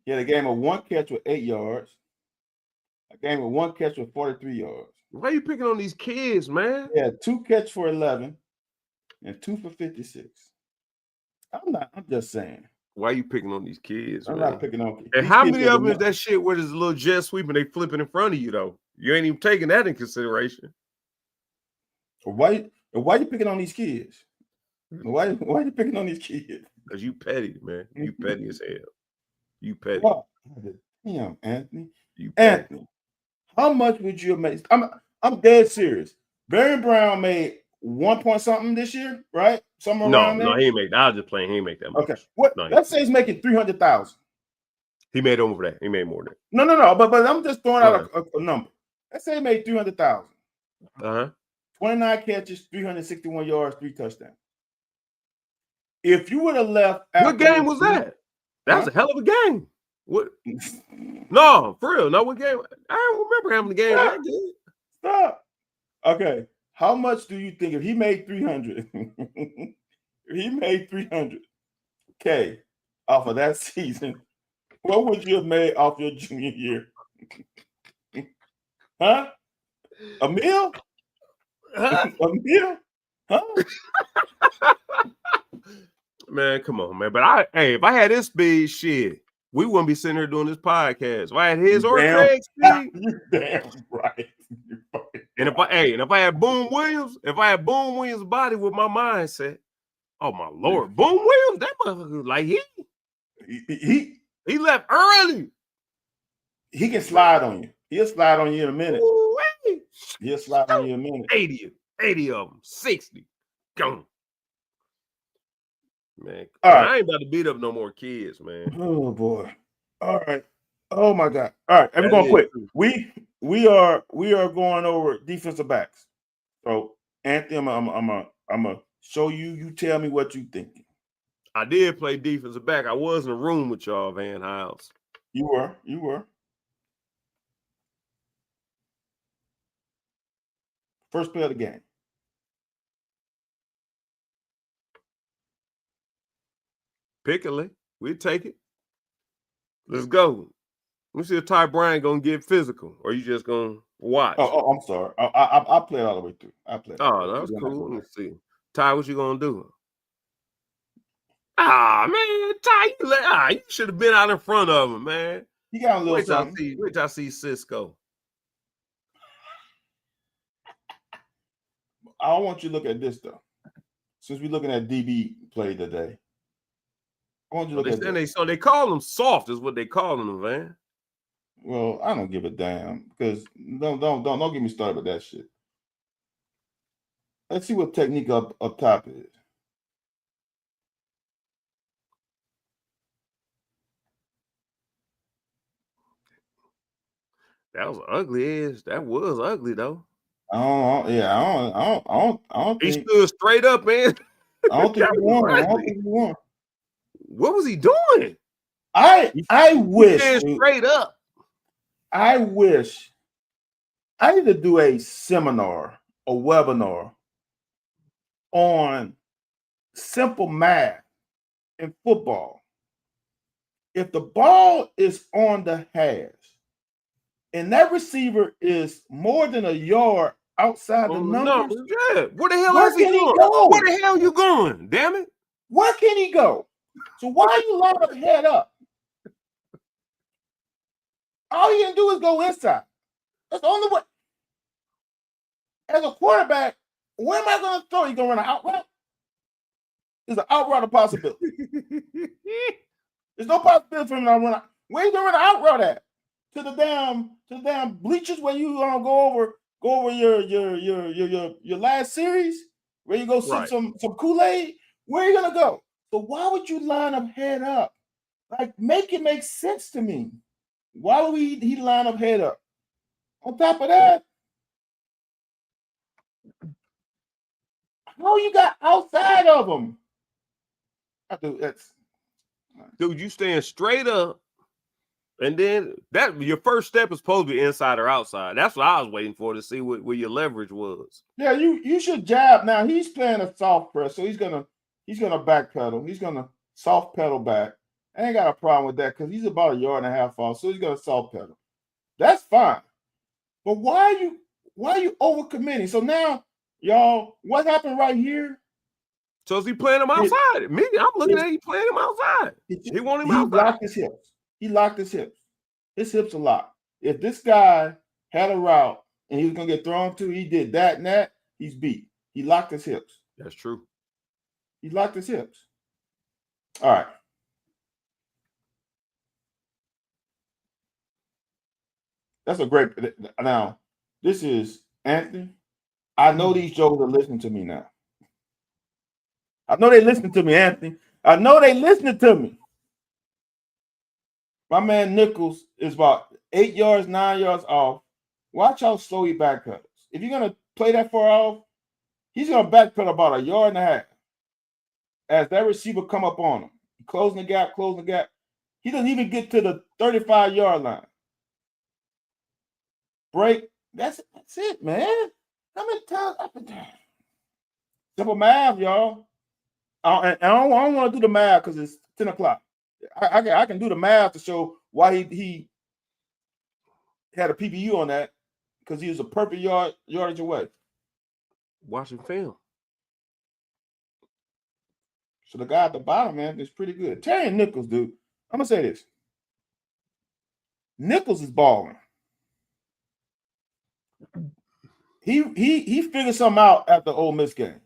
He had a game of 1 catch with 8 yards. A game of 1 catch with 43 yards. Why are you picking on these kids, man? He had 2 catch for 11 and 2 for 56. I'm just saying. Why are you picking on these kids, I'm man? not picking on kids. And how many of them is that shit where there's a little jet sweep and they flipping in front of you, though? You ain't even taking that in consideration. Why you picking on these kids? Why you picking on these kids? Because you petty, man. You petty as hell. You petty. Wow. Damn, Anthony. You petty. Anthony, how much would you have made? I'm dead serious. Barry Brown made 1 point something this year, right? Somewhere around there. No, he ain't make that. I was just playing. He ain't make that much. Okay. What? No, let's say he's making 300,000. He made over that. He made more than that. No. But I'm just throwing out a number. Let's say he made 300,000. 29 catches, 361 yards, 3 touchdowns. If you would have left, what game was that? That was a hell of a game. What? No, for real. No, what game? I don't remember how many games that did. Stop. Okay. How much do you think if he made 300? If he made 300K off of that season, what would you have made off your junior year? Huh? A meal? Huh? A meal? Huh? Man, come on, man. But if I had this speed, shit, we wouldn't be sitting here doing this podcast. If I had his or Craig's speed, you're damn right. And if I had Boone Williams' body with my mindset, oh my Lord, Boone Williams, that motherfucker, like he left early. He can slide on you. He'll slide on you in a minute. Ooh-wee. He'll slide on you in a minute. 80 of them, 60. Gone. Man, all right. I ain't about to beat up no more kids, man. Oh boy. All right. Oh my God. All right, and we're going quick. We are going over defensive backs. So Anthony, I'm gonna show you. You tell me what you thinking. I did play defensive back. I was in a room with y'all, Van Hiles. You were. First play of the game. Pickle, we'll take it. Let's go. Let me see if Ty Bryant gonna get physical, or you just gonna watch. Oh, I'm sorry. I played all the way through. I played. Oh, that was cool. Let me see. Ty, what you gonna do? Ah, man, Ty, you should have been out in front of him, man. You got a little something. Wait till I see Cisco. I want you to look at this though. Since we're looking at DB play today, I want you to look at this. So they call them soft, is what they call them, man. Well, I don't give a damn because don't get me started with that shit. Let's see what technique up top is. That was ugly. That was ugly though. I don't he think stood straight up, man. I don't think he won. What was he doing? I wish straight up. I wish I need to do a seminar a webinar on simple math in football. If the ball is on the hash and that receiver is more than a yard outside the On the numbers, yeah. Where the hell where is he can he going? go? Where the hell you going? Damn it! Where can he go? So why are you line up head up? All you can do is go inside. That's the only way. As a quarterback, where am I going to throw? You going to run an out route? Is an out route a possibility? There's no possibility for him to run out. Where you going to run an out route at? To the damn bleachers where you go over your last series, where you go sip some Kool-Aid. Where are you going to go? So why would you line up head up? Like, make it make sense to me. Why would he line up head up? On top of that, how you got outside of him? Dude, you stand straight up, and then your first step is supposed to be inside or outside. That's what I was waiting for, to see where your leverage was. Yeah, you should jab. Now he's playing a soft press, so he's gonna backpedal. He's gonna soft pedal back. I ain't got a problem with that because he's about a yard and a half off, so he's gonna soft pedal. That's fine. But why are you overcommitting? So now, y'all, what happened right here? So is he playing him outside? I'm looking at he playing him outside. He want him outside. He locked his hips. He locked his hips. His hips are locked. If this guy had a route and he was gonna get thrown to, he did that and that, he's beat. He locked his hips. That's true. He locked his hips. All right. That's a great. Now, this is Anthony. I know these jokes are listening to me now. I know they listening to me, Anthony. I know they listening to me. My man Nichols is about 8 yards, 9 yards off. Watch how slow he backpedals. If you're going to play that far off, he's going to backpedal about a yard and a half as that receiver come up on him. Closing the gap. He doesn't even get to the 35-yard line. Break. That's it, man. How many times I've been there? Simple math, y'all. I don't want to do the math because it's 10 o'clock. I can do the math to show why he had a PBU on that, because he was a perfect yardage away. Watching film. So the guy at the bottom, man, is pretty good. Terry Nichols, dude. I'm gonna say this. Nichols is balling. He figured something out at the Ole Miss game.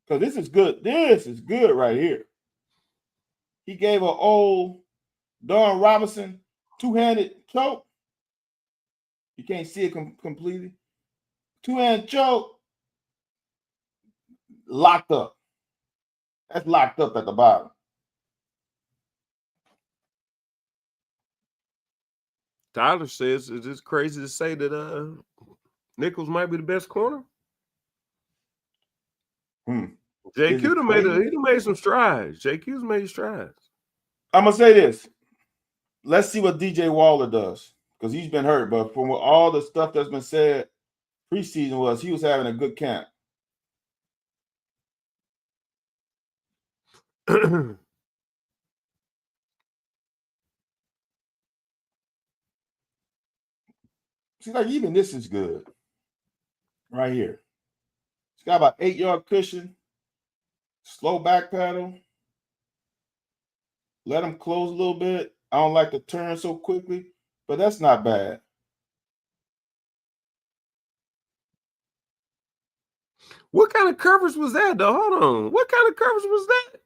Because this is good. This is good right here. He gave an old Don Robinson two-handed choke. You can't see it completely. Two-hand choke. Locked up. That's locked up at the bottom. Tyler says, is it crazy to say that Nichols might be the best corner? JQ made some strides. JQ's made strides. I'm gonna say this. Let's see what DJ Waller does, because he's been hurt. But from all the stuff that's been said preseason, he was having a good camp. See, like even this is good. Right here. It's got about 8-yard cushion. Slow back pedal. Let him close a little bit. I don't like to turn so quickly, but that's not bad. What kind of coverage was that, though? Hold on. What kind of coverage was that?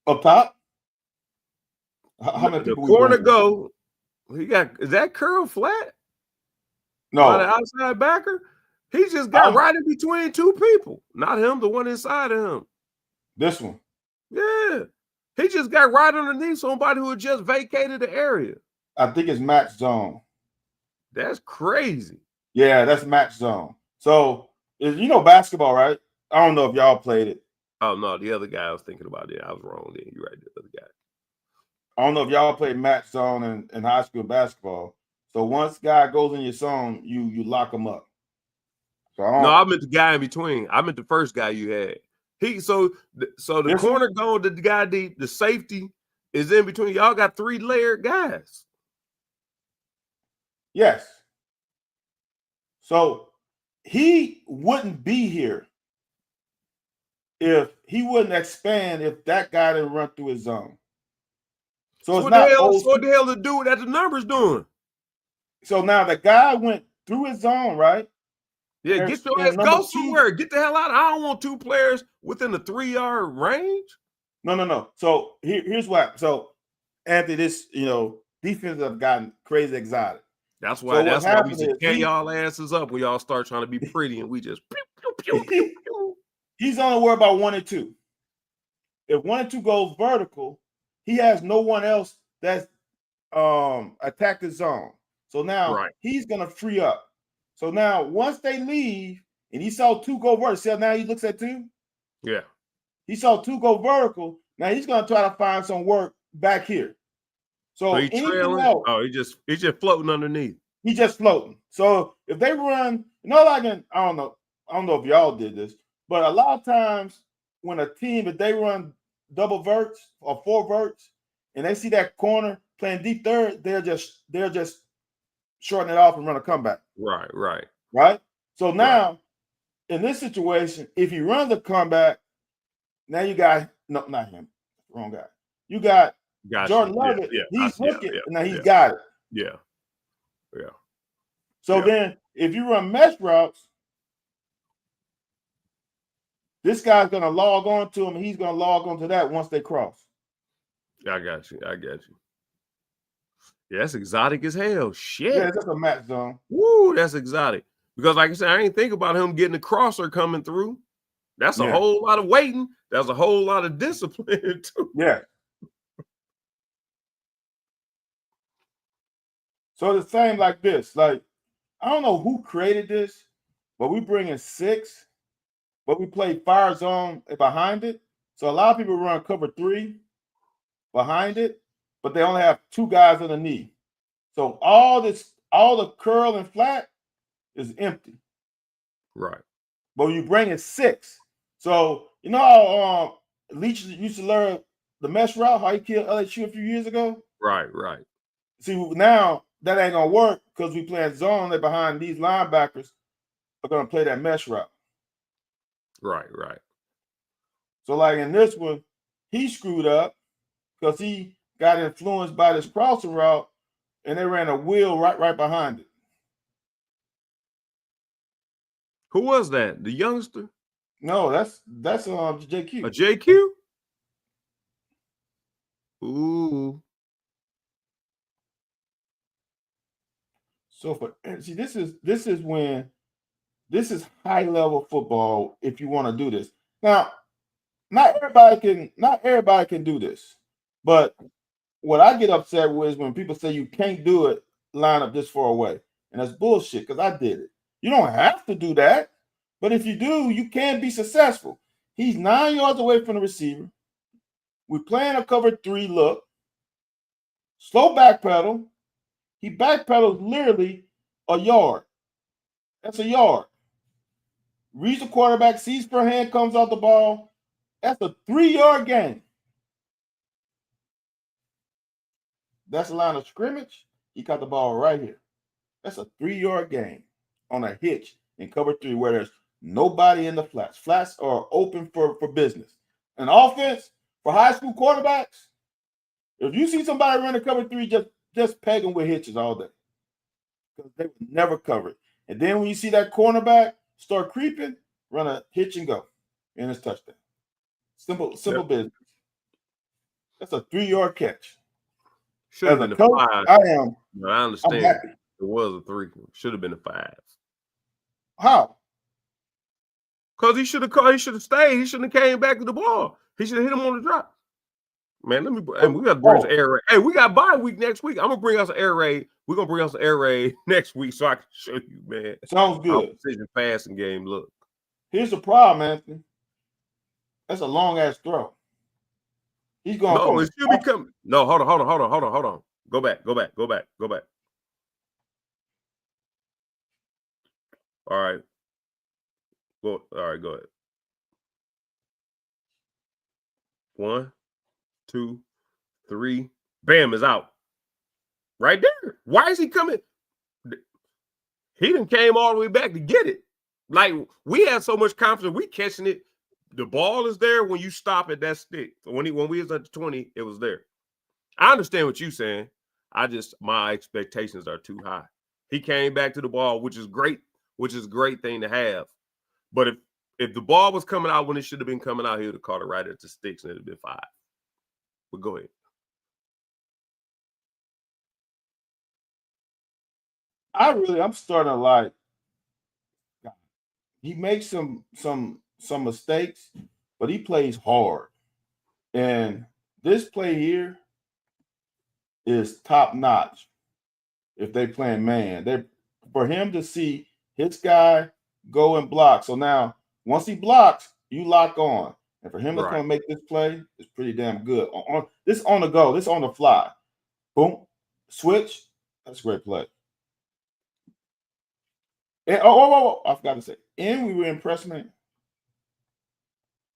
Up top? How many people? The corner go. Is that curl flat? No. By the outside backer? He just got right in between two people. Not him, the one inside of him. This one. Yeah. He just got right underneath somebody who had just vacated the area. I think it's match zone. That's crazy. Yeah, that's match zone. So, you know basketball, right? I don't know if y'all played it. Oh, no, the other guy I was thinking about it. I was wrong then. You're right, the other guy. I don't know if y'all played match zone in high school basketball. So once guy goes in your zone, you lock him up. So No, I meant the guy in between. I meant the first guy you had. So the corner going, the guy, the safety is in between. Y'all got 3 layered guys. Yes. So he wouldn't be here if he wouldn't expand if that guy didn't run through his zone. So it's not old. So what the hell the dude that the numbers doing? So now the guy went through his zone, right? Yeah, get your ass, go somewhere. Get the hell out. I don't want 2 players within the 3-yard range. No. So here's what. So Anthony, this defenses have gotten crazy exotic. That's why. So that's why we just tear y'all asses up when y'all start trying to be pretty, and we just pew. He's only worried about 1 and 2. If 1 and 2 goes vertical, he has no one else that's attacked the zone. So now he's gonna free up. So now once they leave and he saw 2 go vertical, see how now he looks at 2? Yeah. He saw 2 go vertical. Now he's gonna try to find some work back here. So he's trailing. Oh, he's just floating underneath. He's just floating. So if they run, I don't know if y'all did this, but a lot of times when a team, if they run double verts or 4 verts and they see that corner playing deep third, they're just shorten it off and run a comeback. Right. So now in this situation, if he runs a comeback, now you got not him, wrong guy. You got Jordan Lovett. He's looking, and now he's got it. Yeah. So then if you run mesh routes, this guy's gonna log on to him, and he's gonna log on to that once they cross. I got you. Yeah, that's exotic as hell. Shit. Yeah, that's a match zone. Woo, that's exotic. Because like I said, I ain't think about him getting a crosser coming through. That's a whole lot of waiting. That's a whole lot of discipline too. Yeah. So the same like this. Like, I don't know who created this, but we bring in 6, but we play fire zone behind it. So a lot of people run cover 3 behind it, but they only have 2 guys underneath. So all the curl and flat is empty. Right. But you bring in 6. So you know how Leach used to learn the mesh route, how he killed LSU a few years ago? Right. See, now that ain't gonna work because we playing zone that behind these linebackers are gonna play that mesh route. Right. So like in this one, he screwed up because he got influenced by this crossing route and they ran a wheel right behind it. Who was that? The youngster? No, that's JQ. A JQ? Ooh. So this is high level football if you want to do this. Now, not everybody can do this. But what I get upset with is when people say you can't do it, line up this far away. And that's bullshit because I did it. You don't have to do that. But if you do, you can be successful. He's 9 yards away from the receiver. We're playing a cover 3 look. Slow back pedal. He backpedals literally a yard. That's a yard. Reads the quarterback, sees per hand, comes out the ball. That's a 3-yard gain. That's the line of scrimmage. He got the ball right here. That's a 3-yard gain on a hitch in cover 3 where there's nobody in the flats. Flats are open for business. An offense for high school quarterbacks, if you see somebody running cover 3, just peg them with hitches all day because they would never cover it. And then when you see that cornerback start creeping, run a hitch and go, and it's touchdown. Simple business. That's a 3-yard catch. Should have been a coach, 5. I understand. It was a 3. Should have been a 5. How? Because he should have stayed. He shouldn't have came back to the ball. He should have hit him on the drop. Man, we got to bring us air raid. Hey, we got bye week next week. I'm gonna bring us an air raid. We're gonna bring us an air raid next week so I can show you, man. Sounds good. How precision passing game look. Here's the problem, Anthony. That's a long ass throw. He's going. No, it should be coming. No, hold on. Go back. All right. All right, go ahead. 1, 2, 3. Bam, is out. Right there. Why is he coming? He done came all the way back to get it. Like, we had so much confidence, we catching it. The ball is there when you stop at that stick. When we was at the 20, it was there. I understand what you're saying. My expectations are too high. He came back to the ball, which is great, which is a great thing to have. But if the ball was coming out when it should have been coming out, he would have caught it right at the sticks and it would have been 5. But go ahead. I'm starting to like. He makes some mistakes, but he plays hard. And this play here is top notch. If they playing man, for him to see his guy go and block. So now, once he blocks, you lock on. And for him to come and make this play is pretty damn good. This on the go, this on the fly. Boom, switch. That's a great play. And I forgot to say, and we were in press man.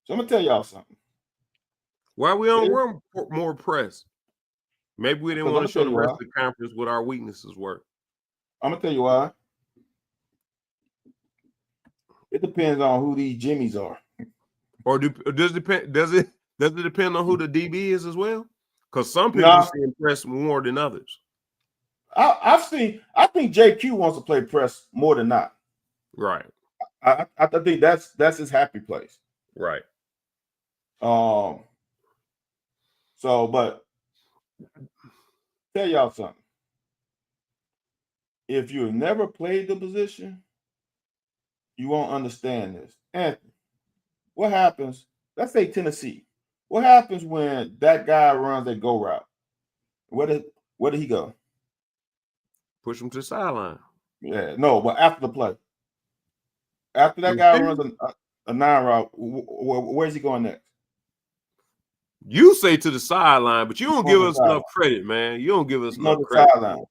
So I'm gonna tell y'all something. Why we don't run more press? Maybe we didn't want to show the rest of the conference what our weaknesses were. I'm gonna tell you why. It depends on who these Jimmies are. Or does it depend on who the DB is as well? Because some people see press more than others. I think JQ wants to play press more than not. Right. I think that's his happy place. Right. So, but tell y'all something. If you've never played the position, you won't understand this. Anthony, what happens? Let's say Tennessee. What happens when that guy runs a go route? Where did he go? Push him to the sideline. Yeah, no, but after the play. After that guy runs a 9 route, where's he going next? You say to the sideline, but you don't give us enough credit, man. You don't give us enough credit. Sideline.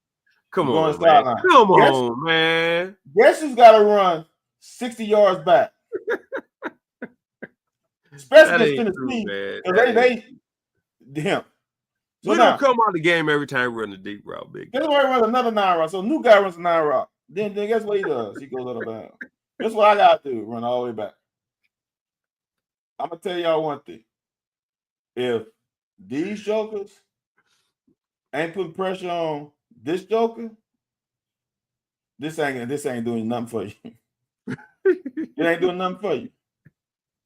Come on, man. Come on, man. Guess who's got to run 60 yards back? Especially against Tennessee. Him. So we don't come out of the game every time we run the deep route, big guy. Guess what? Runs another 9 route. So new guy runs a 9 route. Then guess what he does? He goes out of bounds. That's what I got to do. Run all the way back. I'm gonna tell y'all one thing. If these jokers ain't putting pressure on this joker, this ain't doing nothing for you. It ain't doing nothing for you.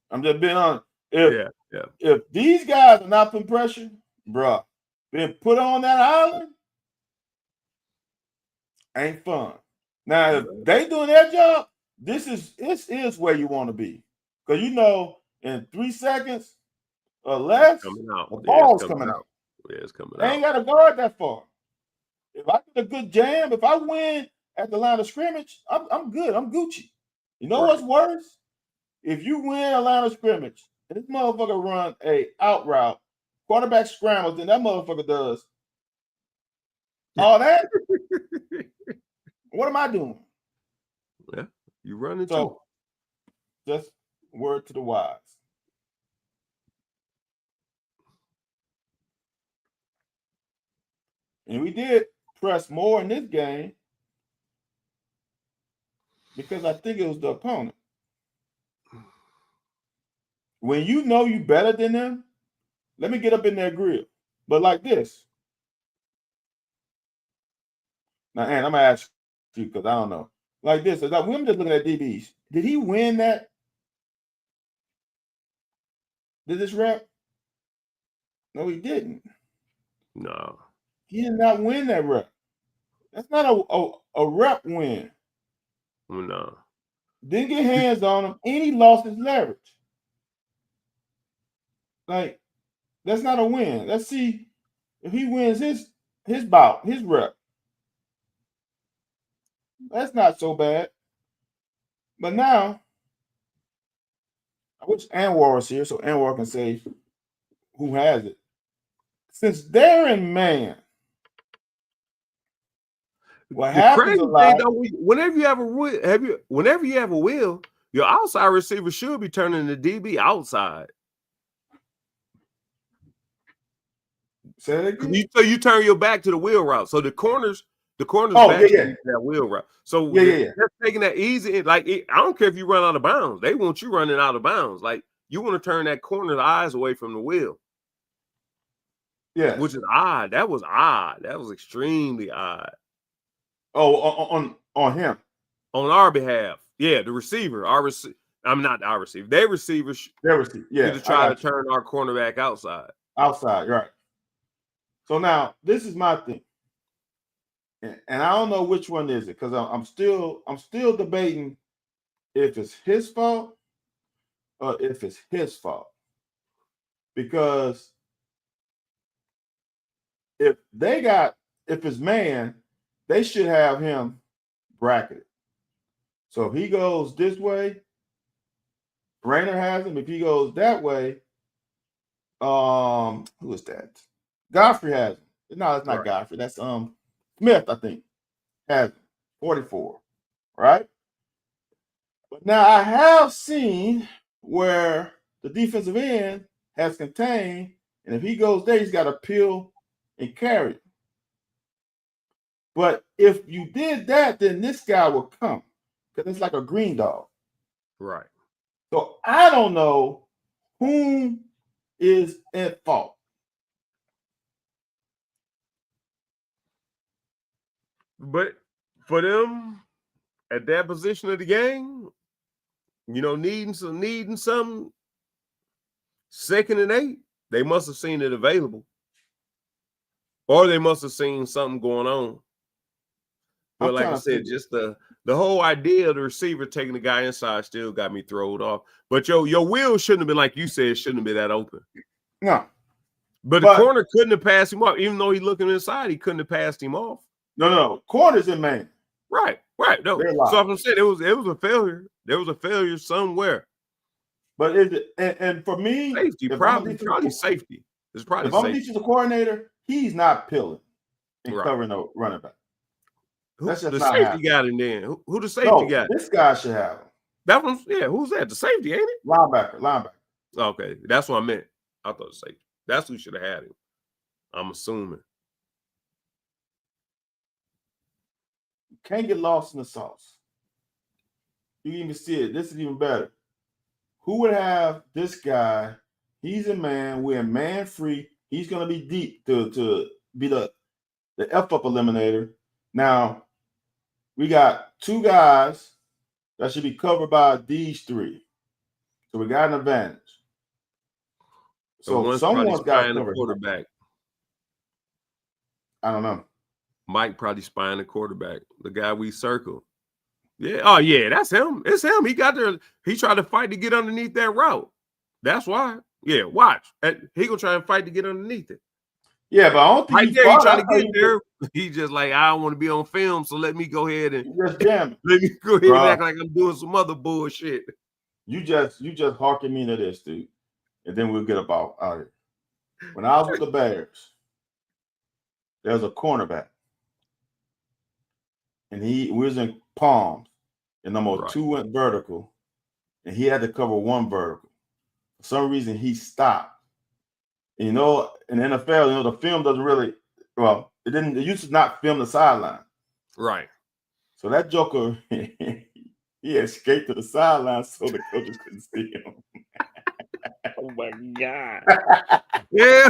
I'm just being honest. If these guys are not putting pressure, bruh, being put on that island ain't fun. Now, if they doing their job, this is where you want to be. Because in 3 seconds or less, the ball's coming out. Yeah, it's coming out. They ain't got to guard that far. If I get a good jam, if I win at the line of scrimmage, I'm good. I'm Gucci. You know what's worse? If you win a line of scrimmage and this motherfucker run a out route, quarterback scrambles, then that motherfucker does all that. What am I doing? Yeah, you running too. Just word to the wise. And we did press more in this game because I think it was the opponent. When you know you better than them, let me get up in their grill. But like this. Now, Ann, I'm going to ask you because I don't know. Like this. I'm just looking at DBs. Did he win that? Did this rep? No, he didn't. No. He did not win that rep. That's not a rep win. No. Didn't get hands on him, and he lost his leverage. Like, that's not a win. Let's see if he wins his bout, his rep. That's not so bad. But now, I wish Anwar was here so Anwar can say who has it. Since they're in man, what happens a lot? Whenever you have a wheel, Your outside receiver should be turning the DB outside. Say that again. So you turn your back to the wheel route. So the corners Oh, back yeah. to that wheel route. So Yeah. they're taking that easy. Like I don't care if you run out of bounds. They want you running out of bounds. Like you want to turn that corner's eyes away from the wheel. Yes. Which is odd. That was odd. That was extremely odd. Oh, on him. On our behalf. Yeah, the receiver. I'm not our receiver. Their receivers. Yeah. To try to turn our cornerback outside. Outside, right. So now this is my thing. And I don't know which one is it, because I'm still debating if it's his fault or if it's his fault. Because if it's man, they should have him bracketed. So if he goes this way, Rainer has him. If he goes that way, who is that? Godfrey has him. No, it's not right. Godfrey. That's Smith, I think, has 44, right? But now I have seen where the defensive end has contained, and if he goes there, he's got to peel and carry. But if you did that, then this guy will come, because it's like a green dog. Right. So I don't know whom is at fault. But for them at that position of the game, needing some 2nd and 8, they must have seen it available. Or they must have seen something going on. But like I said, just the whole idea of the receiver taking the guy inside still got me thrown off. But your wheel shouldn't have been, like you said, shouldn't have been that open. No. But the corner couldn't have passed him off. Even though he's looking inside, he couldn't have passed him off. No. Corner's in man. Right. No. So I'm saying it was a failure. There was a failure somewhere. But is it and for me, safety, probably safety. It's probably if I'm a defensive coordinator, he's not peeling and covering the running back. That's just the safety got him then. Who the safety got? This guy should have him. That one's who's that? The safety, ain't it? Linebacker. Okay, that's what I meant. I thought the safety. That's who should have had him. I'm assuming. You can't get lost in the sauce. You can even see it. This is even better. Who would have this guy? He's a man. We're man free. He's gonna be deep to be the F-up eliminator. Now, we got 2 guys that should be covered by these 3. So we got an advantage. So someone's got to cover the quarterback. I don't know. Mike probably spying the quarterback, the guy we circle. Yeah. Oh, yeah, that's him. It's him. He got there. He tried to fight to get underneath that route. That's why. Yeah, watch. He gonna try and fight to get underneath it. Yeah, but I don't think he trying to get there. He just like, I don't want to be on film, so let me go ahead and just jam. Let me go ahead and act like I'm doing some other bullshit. You just harken me to this, dude, and then we'll get about out of it. When I was with the Bears, there was a cornerback, and we was in palms, and almost 2 went vertical, and he had to cover 1 vertical. For some reason, he stopped. And, in the NFL, the film doesn't really, it used to not film the sideline. Right. So that joker, he escaped to the sideline so the coaches couldn't see him. Oh my God. Yeah.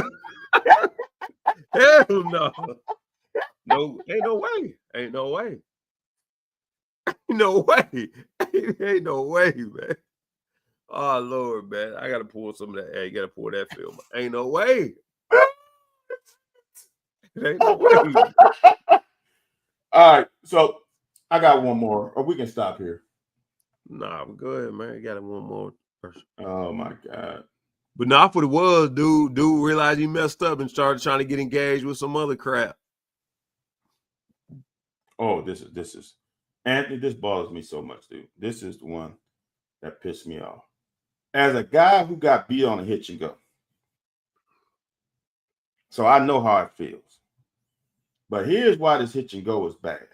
Hell no. No, ain't no way. Ain't no way. No way. Ain't no way, man. Oh Lord, man. I gotta pull some of that. Hey, you gotta pull that film. Ain't no way. Ain't no way. All right, so I got one more, or we can stop here. Nah, go ahead, man. You got one more person. Oh my God. But not what it was, dude. Dude realized he messed up and started trying to get engaged with some other crap. Oh, this is Anthony, this bothers me so much, dude. This is the one that pissed me off. As a guy who got beat on a hitch and go, so I know how it feels. But here's why this hitch and go is bad.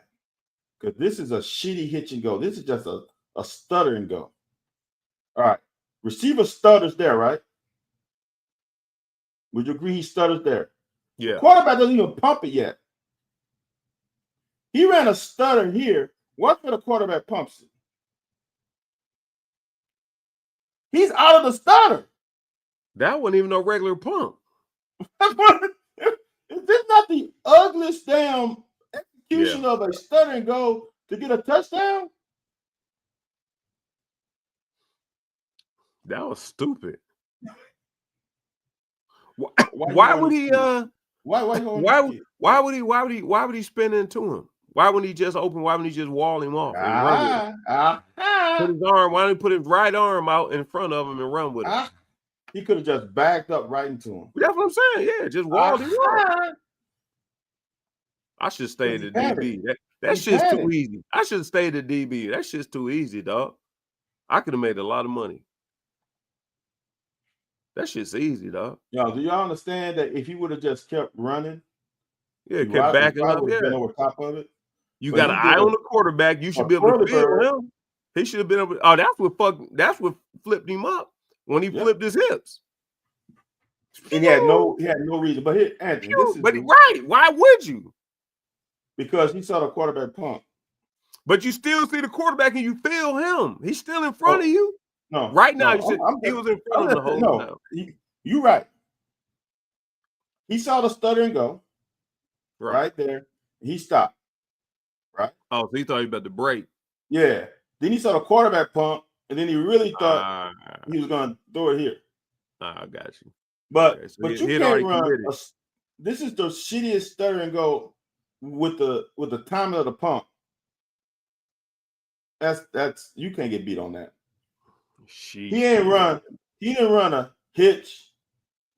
Because this is a shitty hitch and go. This is just a stutter and go. All right. Receiver stutters there, right? Would you agree he stutters there? Yeah. Quarterback doesn't even pump it yet. He ran a stutter here. What for the quarterback pumps it? He's out of the stutter. That wasn't even no regular pump. Is this not the ugliest damn execution of a stutter and go to get a touchdown? That was stupid. Why would he? Why would he spin into him? Why wouldn't he just open? Why wouldn't he just wall him off and run with him? Put his arm. Why don't he put his right arm out in front of him and run with him? He could have just backed up right into him. That's what I'm saying. Yeah, just walled him off. I should stay at the DB. That shit's too easy. I should stay at the DB. That shit's too easy, dog. I could have made a lot of money. That shit's easy, dog. Yo, do y'all understand that if he would have just kept running, kept backing up, been over top of it. You got an eye on the quarterback. You should be able to feel him. He should have been able. Oh, that's what flipped him up when he flipped his hips. And he had no reason. But here, Anthony, right. Why would you? Because he saw the quarterback pump. But you still see the quarterback and you feel him. He's still in front of you. No, right now he was in front of the whole time. You're right. He saw the stutter and go right there. He stopped. Right. Oh, so he thought he was about to break. Yeah. Then he saw the quarterback pump, and then he really thought he was going to throw it here. I got you. But you can't run. This is the shittiest stutter and go with the timing of the pump. That's you can't get beat on that. He didn't run a hitch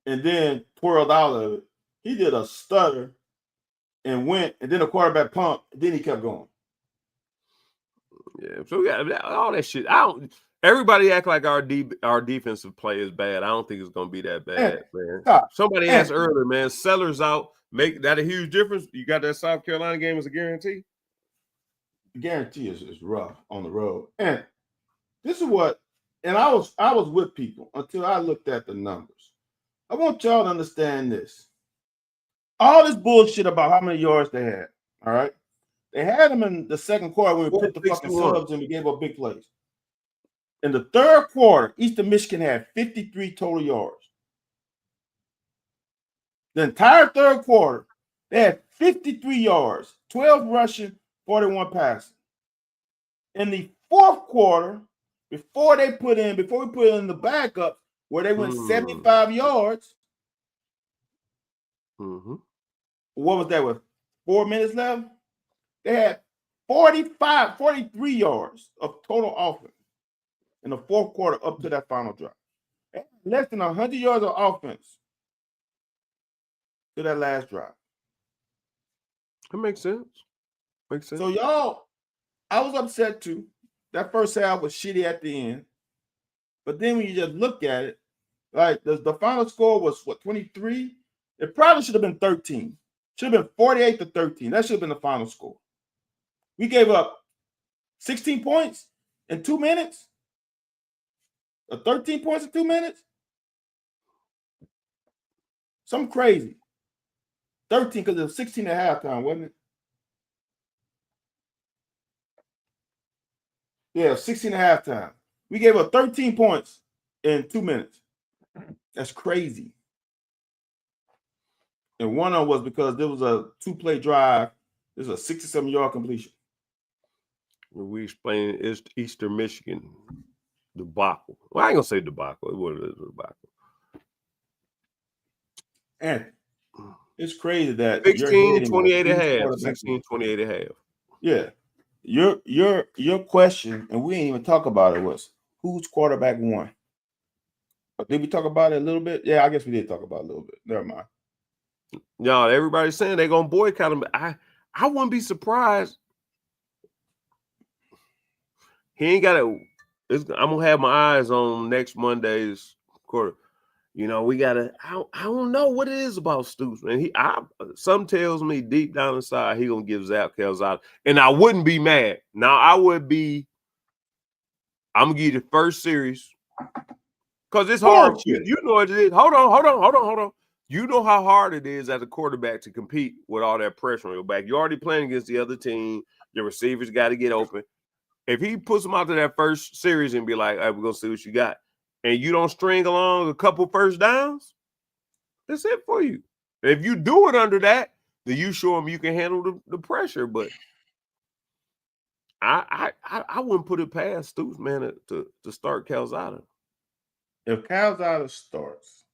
and then twirled out of it. He did a stutter and went, and then a quarterback pump, and then he kept going. Yeah, so we got all that shit. Everybody act like our defensive play is bad. I don't think it's gonna be that bad, man. Somebody asked earlier, man. Sellers out, make that a huge difference. You got that South Carolina game as a guarantee? The guarantee is rough on the road. And this is what, and I was with people until I looked at the numbers. I want y'all to understand this. All this bullshit about how many yards they had, all right? They had them in the second quarter when we put the fucking subs and we gave up big plays. In the third quarter, Eastern Michigan had 53 total yards. The entire third quarter, they had 53 yards, 12 rushing, 41 passing. In the fourth quarter, before we put in the backup, where they went 75 yards. Mm-hmm. What was that with 4 minutes left? They had 43 yards of total offense in the fourth quarter up to that final drive. Less than 100 yards of offense to that last drive. That makes sense. So y'all, I was upset too. That first half was shitty at the end. But then when you just look at it, like the final score was what, 23? It probably should have been 13. Should have been 48-13. That should have been the final score. We gave up 16 points in 2 minutes. 13 points in 2 minutes. Something crazy. 13 because it was 16 at halftime, wasn't it? Yeah, 16 at halftime. We gave up 13 points in 2 minutes. That's crazy. And one of them was because there was a 2-play drive. There's a 67-yard completion. We explained Eastern Michigan debacle. Well, I ain't gonna say debacle. It was a debacle. And it's crazy that 16-28 and a half. 16-28 and a half. Yeah. Your question, and we didn't even talk about it, was whose quarterback won? Did we talk about it a little bit? Yeah, I guess we did talk about it a little bit. Never mind. No, everybody's saying they're gonna boycott him. I wouldn't be surprised. He ain't got it. I'm gonna have my eyes on next Monday's quarter. You know, we gotta. I don't know what it is about Stoops, man. Some tells me deep down inside he gonna give Zach Calzada, and I wouldn't be mad. Now I would be. I'm gonna give you the first series Because it's hard. Bullshit. You know it is. Hold on. You know how hard it is as a quarterback to compete with all that pressure on your back. You're already playing against the other team. Your receivers got to get open. If he puts them out to that first series and be like, "Hey, we're gonna see what you got," and you don't string along a couple first downs, that's it for you. If you do it under that, then you show him you can handle the pressure. But I wouldn't put it past Stoops, man, to start Calzada. If Calzada starts,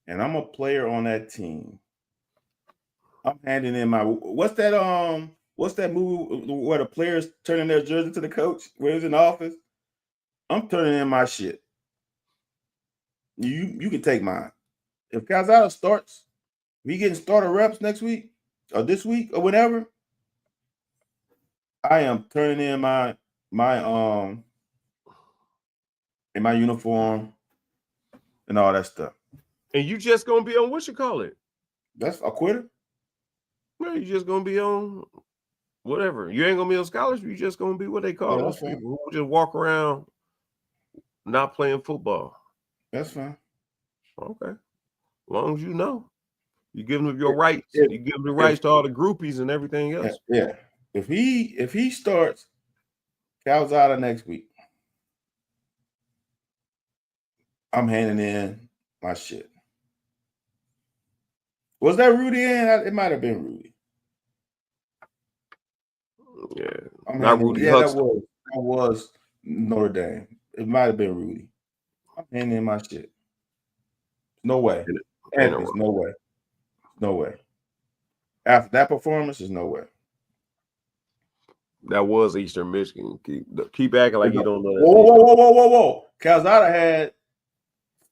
and I'm a player on that team, I'm handing in my what's that movie where the players turning their jersey to the coach where he's in the office? I'm turning in my shit. You can take mine. If Calzada starts, we getting starter reps next week or this week or whenever, I am turning in my in my uniform and all that stuff. And you just gonna be on what you call it? That's a quitter. No, you just gonna be on whatever. You ain't gonna be on scholarship. You just gonna be what they call those people who just walk around not playing football. That's fine. Okay, as long as you know, you give them your rights. You give them the rights to all the groupies and everything else. Yeah. If he starts Calzada next week, I'm handing in my shit. Was that Rudy in? It might have been Rudy. Yeah, not Rudy. Yeah, that was Notre Dame. It might have been Rudy. I'm handing in my shit. No way. Anthony, no way. No way. After that performance, there's no way. That was Eastern Michigan. Keep acting like you don't know that. Whoa. Calzada had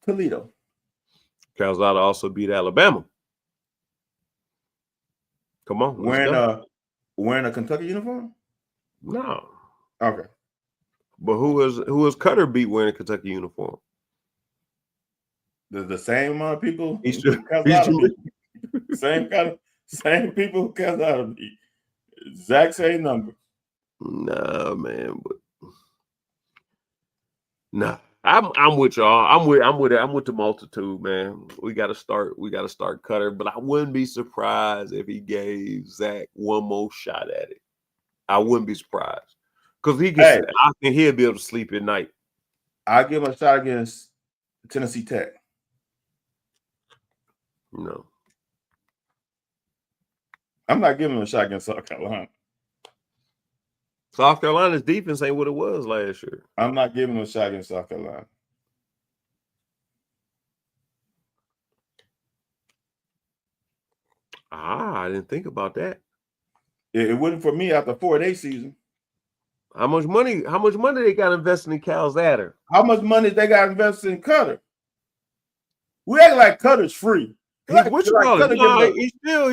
Toledo. Calzada also beat Alabama. Come on. Wearing a Kentucky uniform? No. Okay. But who was Cutter beat wearing a Kentucky uniform? The same amount of people. Same people Calzada beat. Exact same number. Nah, man, but nah. I'm with y'all. I'm with the multitude, man. We gotta start Cutter, but I wouldn't be surprised if he gave Zach one more shot at it. I wouldn't be surprised. Because I think he'll be able to sleep at night. I'll give him a shot against Tennessee Tech. No. I'm not giving him a shot against South Carolina. South Carolina's defense ain't what it was last year. I'm not giving him a shot against South Carolina. I didn't think about that. It wouldn't for me after 4-8 season. How much money they got invested in Calzada? How much money they got invested in Cutter? We act like Cutter's free. He's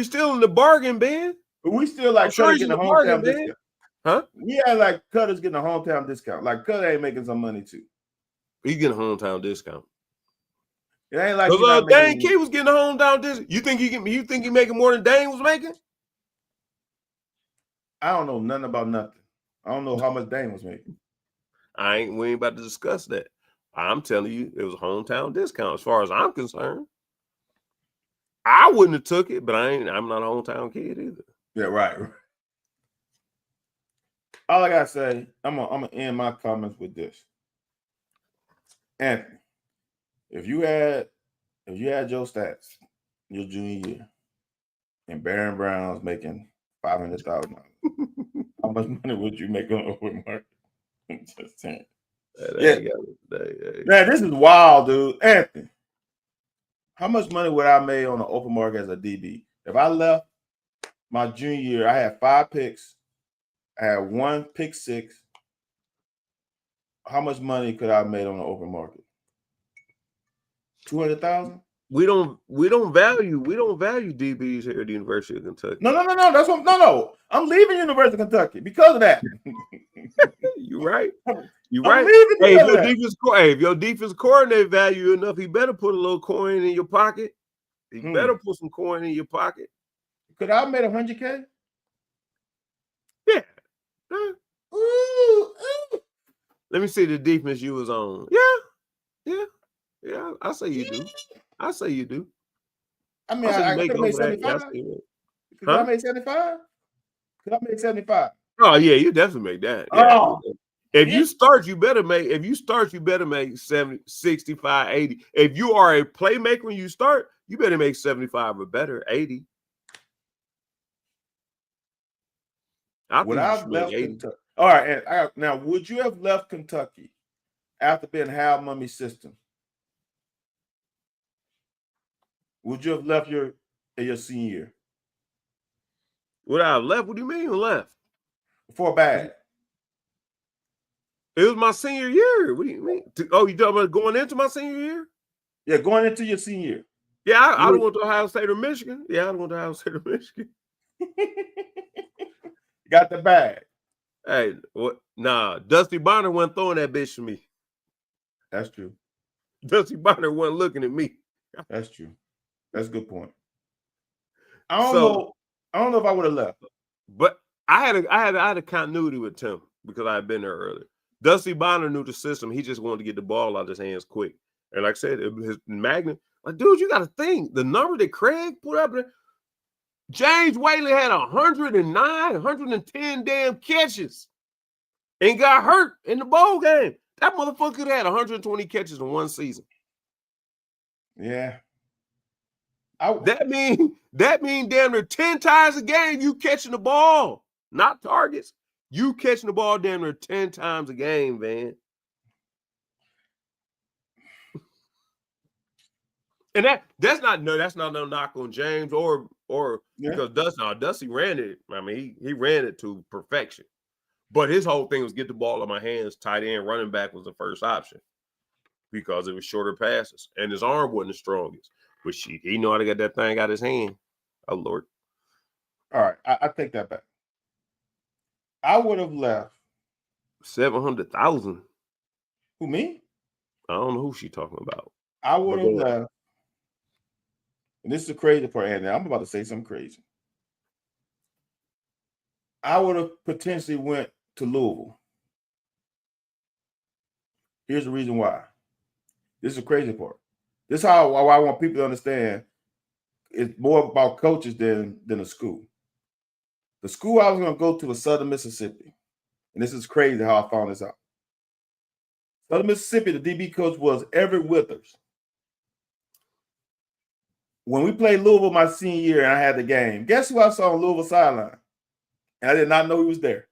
still in the bargain bin. But we still like Cutter getting a hometown discount. Huh? We act like Cutter's getting a hometown discount. Like Cutter ain't making some money too. He's getting a hometown discount. It ain't like Dane Key was getting a hometown discount. You think he making more than Dane was making? I don't know nothing about nothing. I don't know how much Dane was making. We ain't about to discuss that. I'm telling you, it was a hometown discount as far as I'm concerned. I wouldn't have took it, but I'm not a hometown kid either. Yeah, right. All I gotta say, I'm gonna end my comments with this. Anthony, if you had your stats your junior year and Barron Brown's making $500,000, how much money would you make on the open market? Just saying. Man, this is wild, dude. Anthony, how much money would I make on the open market as a DB? If I left my junior year, I had 5 picks. I had 1 pick 6. How much money could I have made on the open market? 200,000? We don't value DBs here at the University of Kentucky. No. That's what no. I'm leaving University of Kentucky because of that. You're right. You're right. If your defense coordinator value you enough, he better put a little coin in your pocket. He better put some coin in your pocket. Could I have made $100K? Yeah. Let me see the defense you was on. Yeah. I say you do. I say you do. I mean, I I make could have made over that. Yeah, I 75. say you Could huh? I make 75? Could I make 75? Oh yeah, you definitely make that. Yeah. Oh, If yeah. you start, you better make 70, 65, 80. If you are a playmaker when you start, you better make 75 or better, 80. I Would think I you have should make left 80. Kentucky? All right, and now would you have left Kentucky after being Hal Mummy's system? Would you have left your senior year? Would I have left? What do you mean left? For bad? It was my senior year. What do you mean? Oh, you talking about going into my senior year? Yeah, going into your senior year. Yeah, I don't want to Ohio State or Michigan. Yeah, I don't want to Ohio State or Michigan. Got the bag. Hey, what? Nah, Dusty Bonner wasn't throwing that bitch to me. That's true. Dusty Bonner wasn't looking at me. That's true. That's a good point. I don't know if I would have left. But I had a continuity with Tim because I had been there earlier. Dusty Bonner knew the system. He just wanted to get the ball out of his hands quick. And like I said, his magnet, like, dude, you got to think. The number that Craig put up there, James Whaley had 109, 110 damn catches and got hurt in the bowl game. That motherfucker had 120 catches in one season. Yeah. That mean damn near 10 times a game you catching the ball, not targets. You catching the ball damn near 10 times a game, man. And that's not no knock on James or because Dusty ran it. I mean, he ran it to perfection. But his whole thing was get the ball in my hands. Tight end, running back was the first option because it was shorter passes and his arm wasn't the strongest. But he know how to get that thing out of his hand. Oh Lord. All right, I take that back. I would have left 700,000. Who, me? I don't know who she talking about. I would have left. And this is the crazy part, and I'm about to say something crazy. I would have potentially went to Louisville. Here's the reason why. This is the crazy part. This is how I want people to understand. It's more about coaches than a school. The school I was going to go to was Southern Mississippi. And this is crazy how I found this out. Southern Mississippi, the DB coach was Everett Withers. When we played Louisville my senior year and I had the game, guess who I saw on Louisville sideline? And I did not know he was there.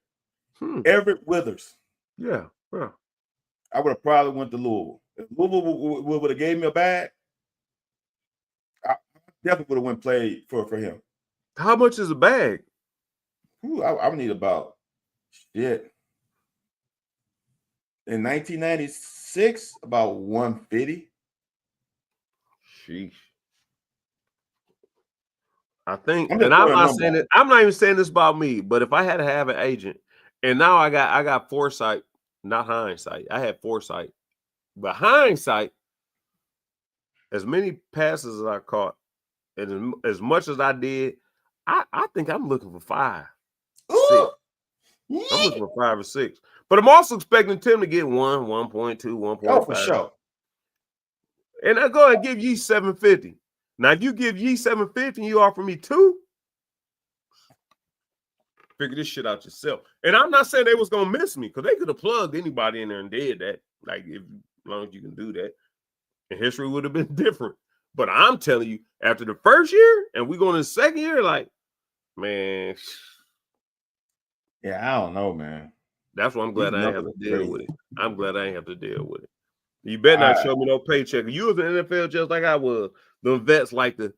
Everett Withers. Yeah. I would have probably went to Louisville. If Louisville would have gave me a bag, I definitely would have went played for him. How much is a bag? Ooh, I would need about shit. In 1996, about 150. Sheesh. I think, I'm and I'm not saying it. I'm not even saying this about me, but if I had to have an agent, and now I got foresight, not hindsight. I had foresight, but hindsight. As many passes as I caught, and as much as I did, I think I'm looking for 5, 6. I'm looking for 5 or 6. But I'm also expecting Tim to get 1, 1.2, 1.5. Oh, for sure. And I go ahead and give Yee 750. Now, if you give Yee 750 and you offer me 2, figure this shit out yourself. And I'm not saying they was gonna miss me because they could have plugged anybody in there and did that. Like, as long as you can do that, and history would have been different. But I'm telling you, after the first year and we going to the second year, like, man. Yeah, I don't know, man. That's why I'm glad I ain't have to deal with it. I'm glad I ain't have to deal with it. You better not show me no paycheck. You was in the NFL just like I was. Them vets like to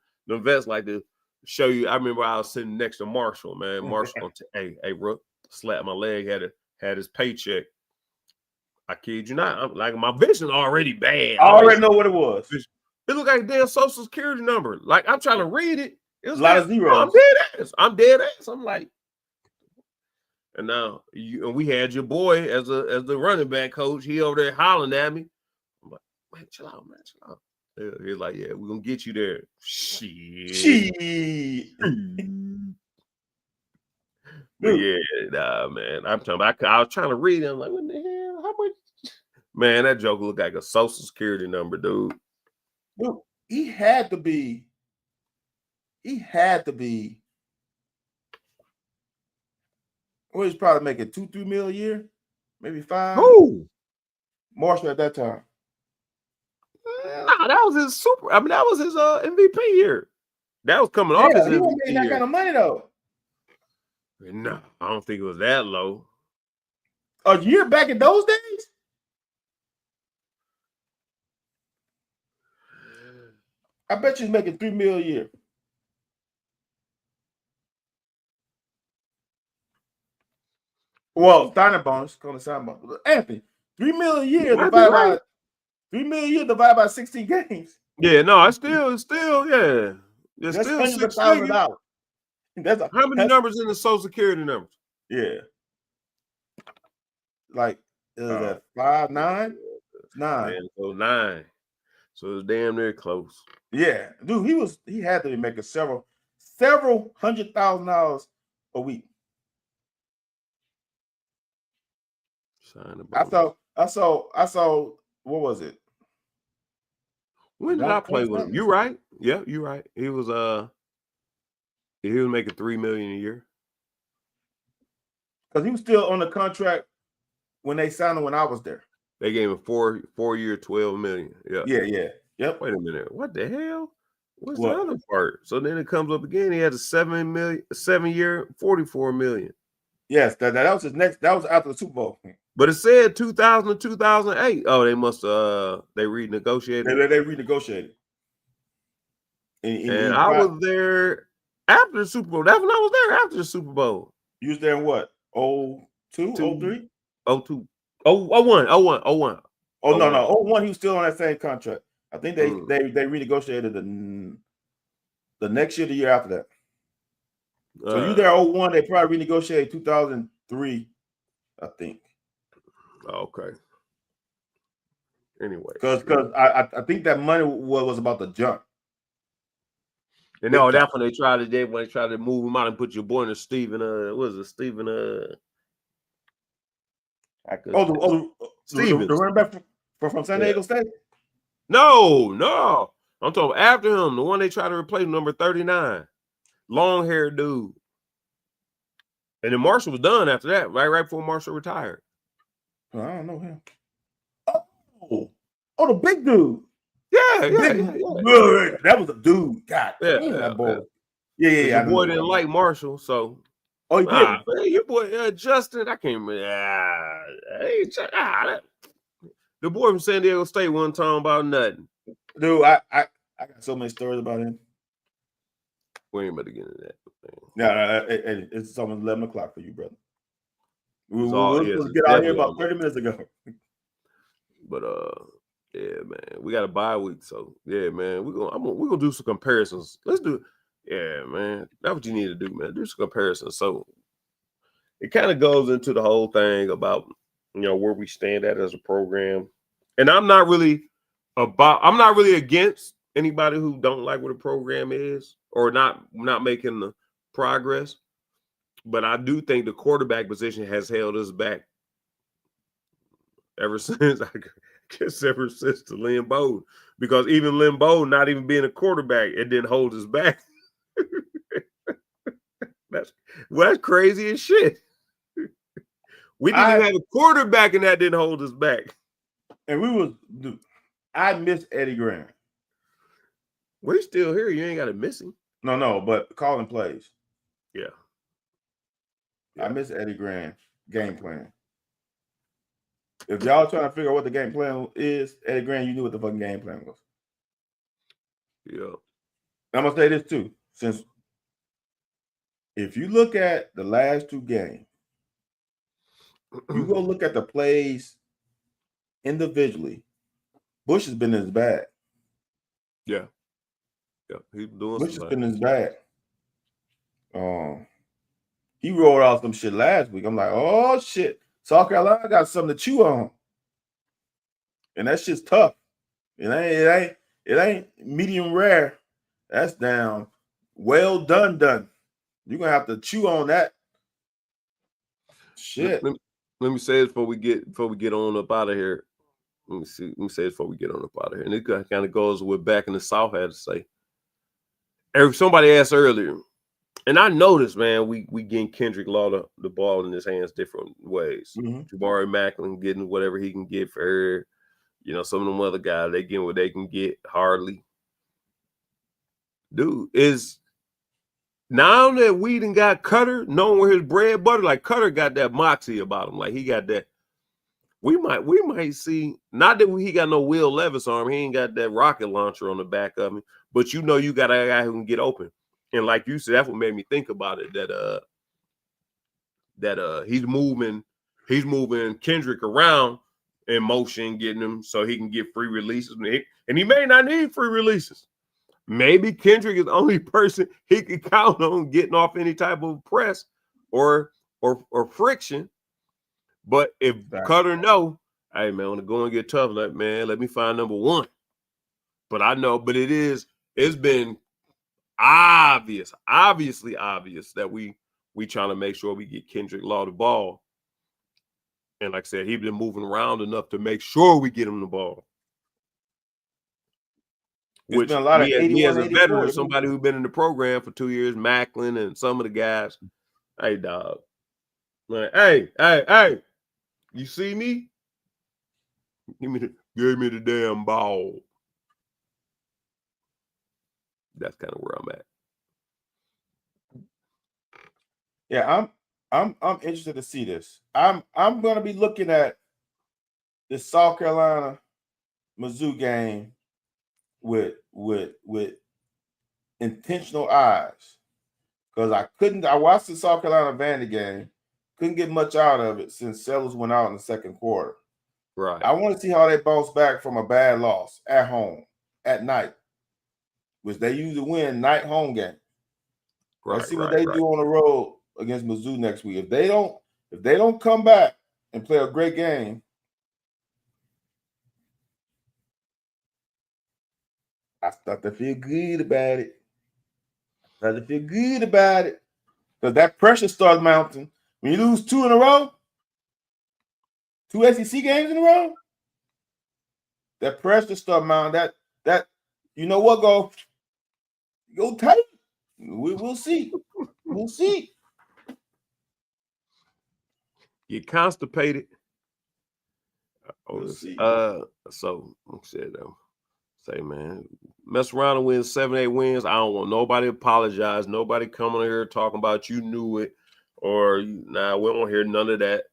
show you. I remember I was sitting next to Marshall, man. Marshall, hey, Rook, slapped my leg, had his paycheck. I kid you not. I'm like, my vision already bad. I already know what it was. It looked like a damn social security number. Like, I'm trying to read it. It was a lot of zeros. I'm dead ass. I'm like, and now and we had your boy as the running back coach. He over there hollering at me. I'm like, man, chill out, man, chill out. He's like, yeah, we're gonna get you there. Shit. But yeah, nah, man. I'm talking about, I was trying to read it. I'm like, what the hell? How much Man, that joke looked like a Social Security number, dude. Dude, he had to be. Well, he's probably making 2-3 mil a year, maybe 5. Who? Marshall at that time. Nah, that was his super. I mean, that was his MVP year. That was coming off his Yeah, he wasn't MVP making that year. kind of money though. No, I don't think it was that low. A year back in those days? I bet you he's making 3 mil a year. Well, signing bonus, call it signing bonus. Anthony, 3 mil a year divided by 3 mil a year divided by 16 games. Yeah, no, it's still, yeah. It's That's still hundreds of $6 thousands figures. of dollars. How many numbers in the Social Security numbers? Yeah. Like, is that 5, 9? 9. Man, so 9. So it's damn near close. Yeah, dude, he had to be making several $100,000 a week. I saw. What was it? When did I play with him? You right? Yeah, you right. He was making $3 million a year. Because he was still on the contract when they signed him when I was there. They gave him 4-year, $12 million. Yeah. Yeah. Yep. Wait a minute. What the hell? What's the other part? So then it comes up again. He had a 7-year, $44 million. Yes, that was his next. That was after the Super Bowl. But it said 2000 to 2008. Oh, they must they renegotiated. They renegotiated. And I was there after the Super Bowl. That's when I was there after the Super Bowl. You was there in what? 02, 03? 02. 01. Oh, no. 01, he was still on that same contract. I think they renegotiated the next year, the year after that. So you there 01, they probably renegotiated 2003, I think. Okay. Anyway. Because I think that money was about to jump. And no, that's when they tried to move him out and put your boy in a Steven, Steven, Stevens. The running back from San Diego State? No. I'm talking after him, the one they tried to replace, number 39. Long-haired dude. And then Marshall was done after that, right before Marshall retired. I don't know him. Oh, the big dude. Yeah. That was a dude. God damn, that boy. Yeah. Your boy didn't like Marshall, so. Oh, he did. Your boy Justin, I can't remember. The boy from San Diego State wasn't talking about nothing. Dude, I got so many stories about him. We ain't about to get into that. No, it's almost 11 o'clock for you, brother. We were get out here about 30 minutes ago. But yeah, man, we got a bye week, so yeah, man, we're gonna do some comparisons. Let's do it. Yeah, man, that's what you need to do, man. Do some comparisons. So it kind of goes into the whole thing about where we stand at as a program, and I'm not really against anybody who don't like what a program is or not making the progress. But I do think the quarterback position has held us back ever since the Lynn Bowden. Because even Lynn Bowden, not even being a quarterback, it didn't hold us back. That's crazy as shit. We didn't even have a quarterback, and that didn't hold us back. And I miss Eddie Graham. Well, he's still here. You ain't got to miss him. No, but calling plays. Yeah. I miss Eddie Graham game plan. If y'all trying to figure out what the game plan is, Eddie Graham, you knew what the fucking game plan was. Yeah. I'm gonna say this too, since if you look at the last 2 games, you go look at the plays individually. Bush has been in his bag. Yeah, he's doing. Bush has been in his bag. He rolled out some shit last week. I'm like, oh shit, South Carolina got something to chew on, and that shit's tough. It ain't medium rare. That's down. Well done. You're gonna have to chew on that shit. Let me say this before we get on up out of here. Let me see. Let me say this before we get on up out of here. And it kind of goes with back in the South had to say. Somebody asked earlier, and I noticed, man, we getting Kendrick Law the ball in his hands different ways. Jabari Macklin getting whatever he can get for her. Some of them other guys, they getting what they can get. Hardly. Dude, is now that we done got Cutter, knowing where his bread butter, like Cutter got that moxie about him. Like he got that. We might see, not that he got no Will Levis arm. He ain't got that rocket launcher on the back of him. But you got a guy who can get open. And like you said, that's what made me think about it. That he's moving Kendrick around in motion, getting him so he can get free releases. And he may not need free releases. Maybe Kendrick is the only person he can count on getting off any type of press or friction. But if Cutter know, hey man, when the going get tough, let me find number one. But I know, it's been obviously obvious that we trying to make sure we get Kendrick Law the ball. And like I said, he's been moving around enough to make sure we get him the ball. Which been a lot of me as a veteran, somebody who's been in the program for 2 years, Macklin and some of the guys, hey dog, like, hey, you see me? Give me the damn ball. That's kind of where I'm at. Yeah, I'm interested to see this. I'm going to be looking at the South Carolina Mizzou game with intentional eyes, because I watched the South Carolina Vandy game, couldn't get much out of it since Sellers went out in the second quarter. Right. I want to see how they bounce back from a bad loss at home at night, which they usually win night home game. Right. Let's see what they do on the road against Mizzou next week. If they don't come back and play a great game, I start to feel good about it. Because that pressure starts mounting. When you lose 2 in a row, 2 SEC games in a row, that pressure starts mounting. That you know what, go tight. We'll see. We'll see. Get constipated. We'll see. So like I said though. Say, man, mess around and win 7-8 wins. I don't want nobody to apologize. Nobody coming here talking about you knew it or we don't want to hear none of that.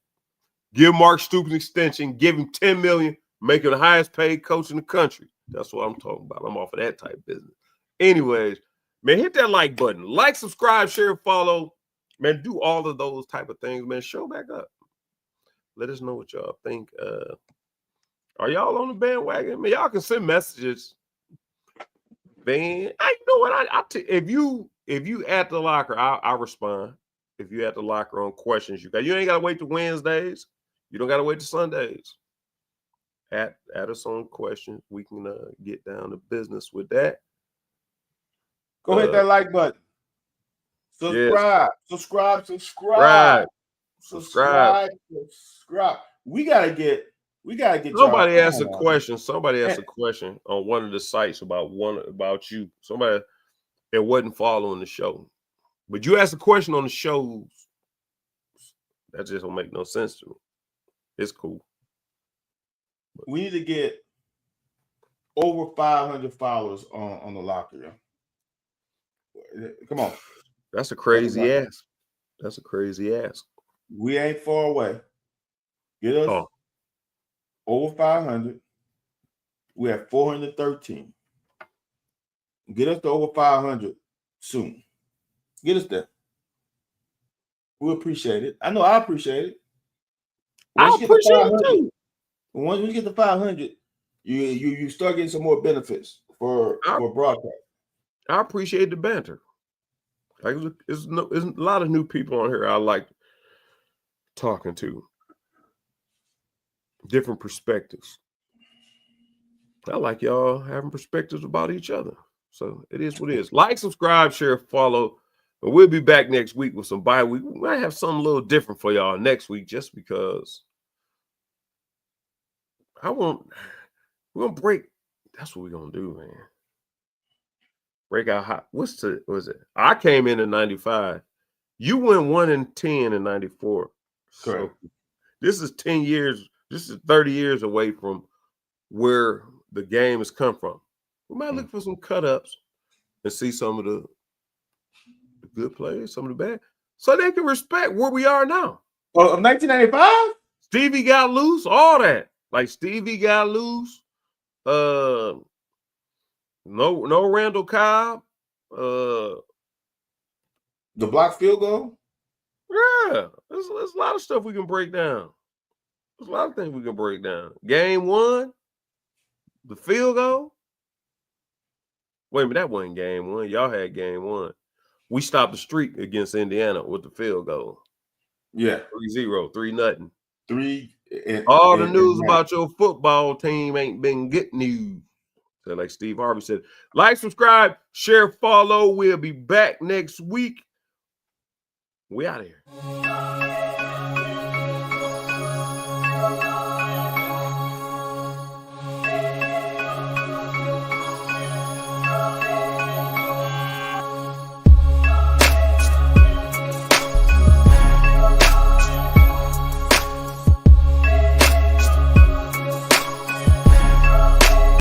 Give Mark Stoops an extension. Give him $10 million. Make him the highest paid coach in the country. That's what I'm talking about. I'm off of that type of business. Anyways, man, hit that like button. Like, subscribe, share, follow. Man, do all of those type of things, man. Show back up. Let us know what y'all think. Are y'all on the bandwagon? Man, y'all can send messages. Man, I know what if you at the locker, I'll respond. If you at the locker on questions, you ain't gotta wait to Wednesdays. You don't gotta wait to Sundays. At us on questions, we can get down to business with that. Go hit that like button. Subscribe. We gotta get. Somebody asked a question. Somebody asked a question on one of the sites about you. Somebody that wasn't following the show, but you asked a question on the shows. That just don't make no sense to me. It's cool. But we need to get over 500 followers on the locker. Come on. That's a crazy ask. That's a crazy ask. We ain't far away. Get us over 500. We have 413. Get us to over 500 soon. Get us there. We appreciate it. I know I appreciate it. I appreciate it too. Once we get to 500, you start getting some more benefits for broadcast. I appreciate the banter. Like there's a lot of new people on here I like talking to. Different perspectives. I like y'all having perspectives about each other. So it is what it is. Like, subscribe, share, follow. And we'll be back next week with some bye week. We might have something a little different for y'all next week just because We're gonna break. That's what we're gonna do, man. Break out hot. Was it? I came in 95. You went 1-10 in 94. Correct. So this is 10 years. This is 30 years away from where the game has come from. We might look for some cut ups and see some of the good players, some of the bad, so they can respect where we are now. Oh, of 1995? Stevie got loose, all that. Like Stevie got loose. No Randall Cobb. The block field goal? Yeah, there's a lot of stuff we can break down. There's a lot of things we can break down. Game 1, the field goal. Wait a minute, that wasn't game 1. Y'all had game 1. We stopped the streak against Indiana with the field goal. Yeah. 3-0, 3-0. 3. All the news about your football team ain't been good news. So like Steve Harvey said, like, subscribe, share, follow. We'll be back next week. We out of here.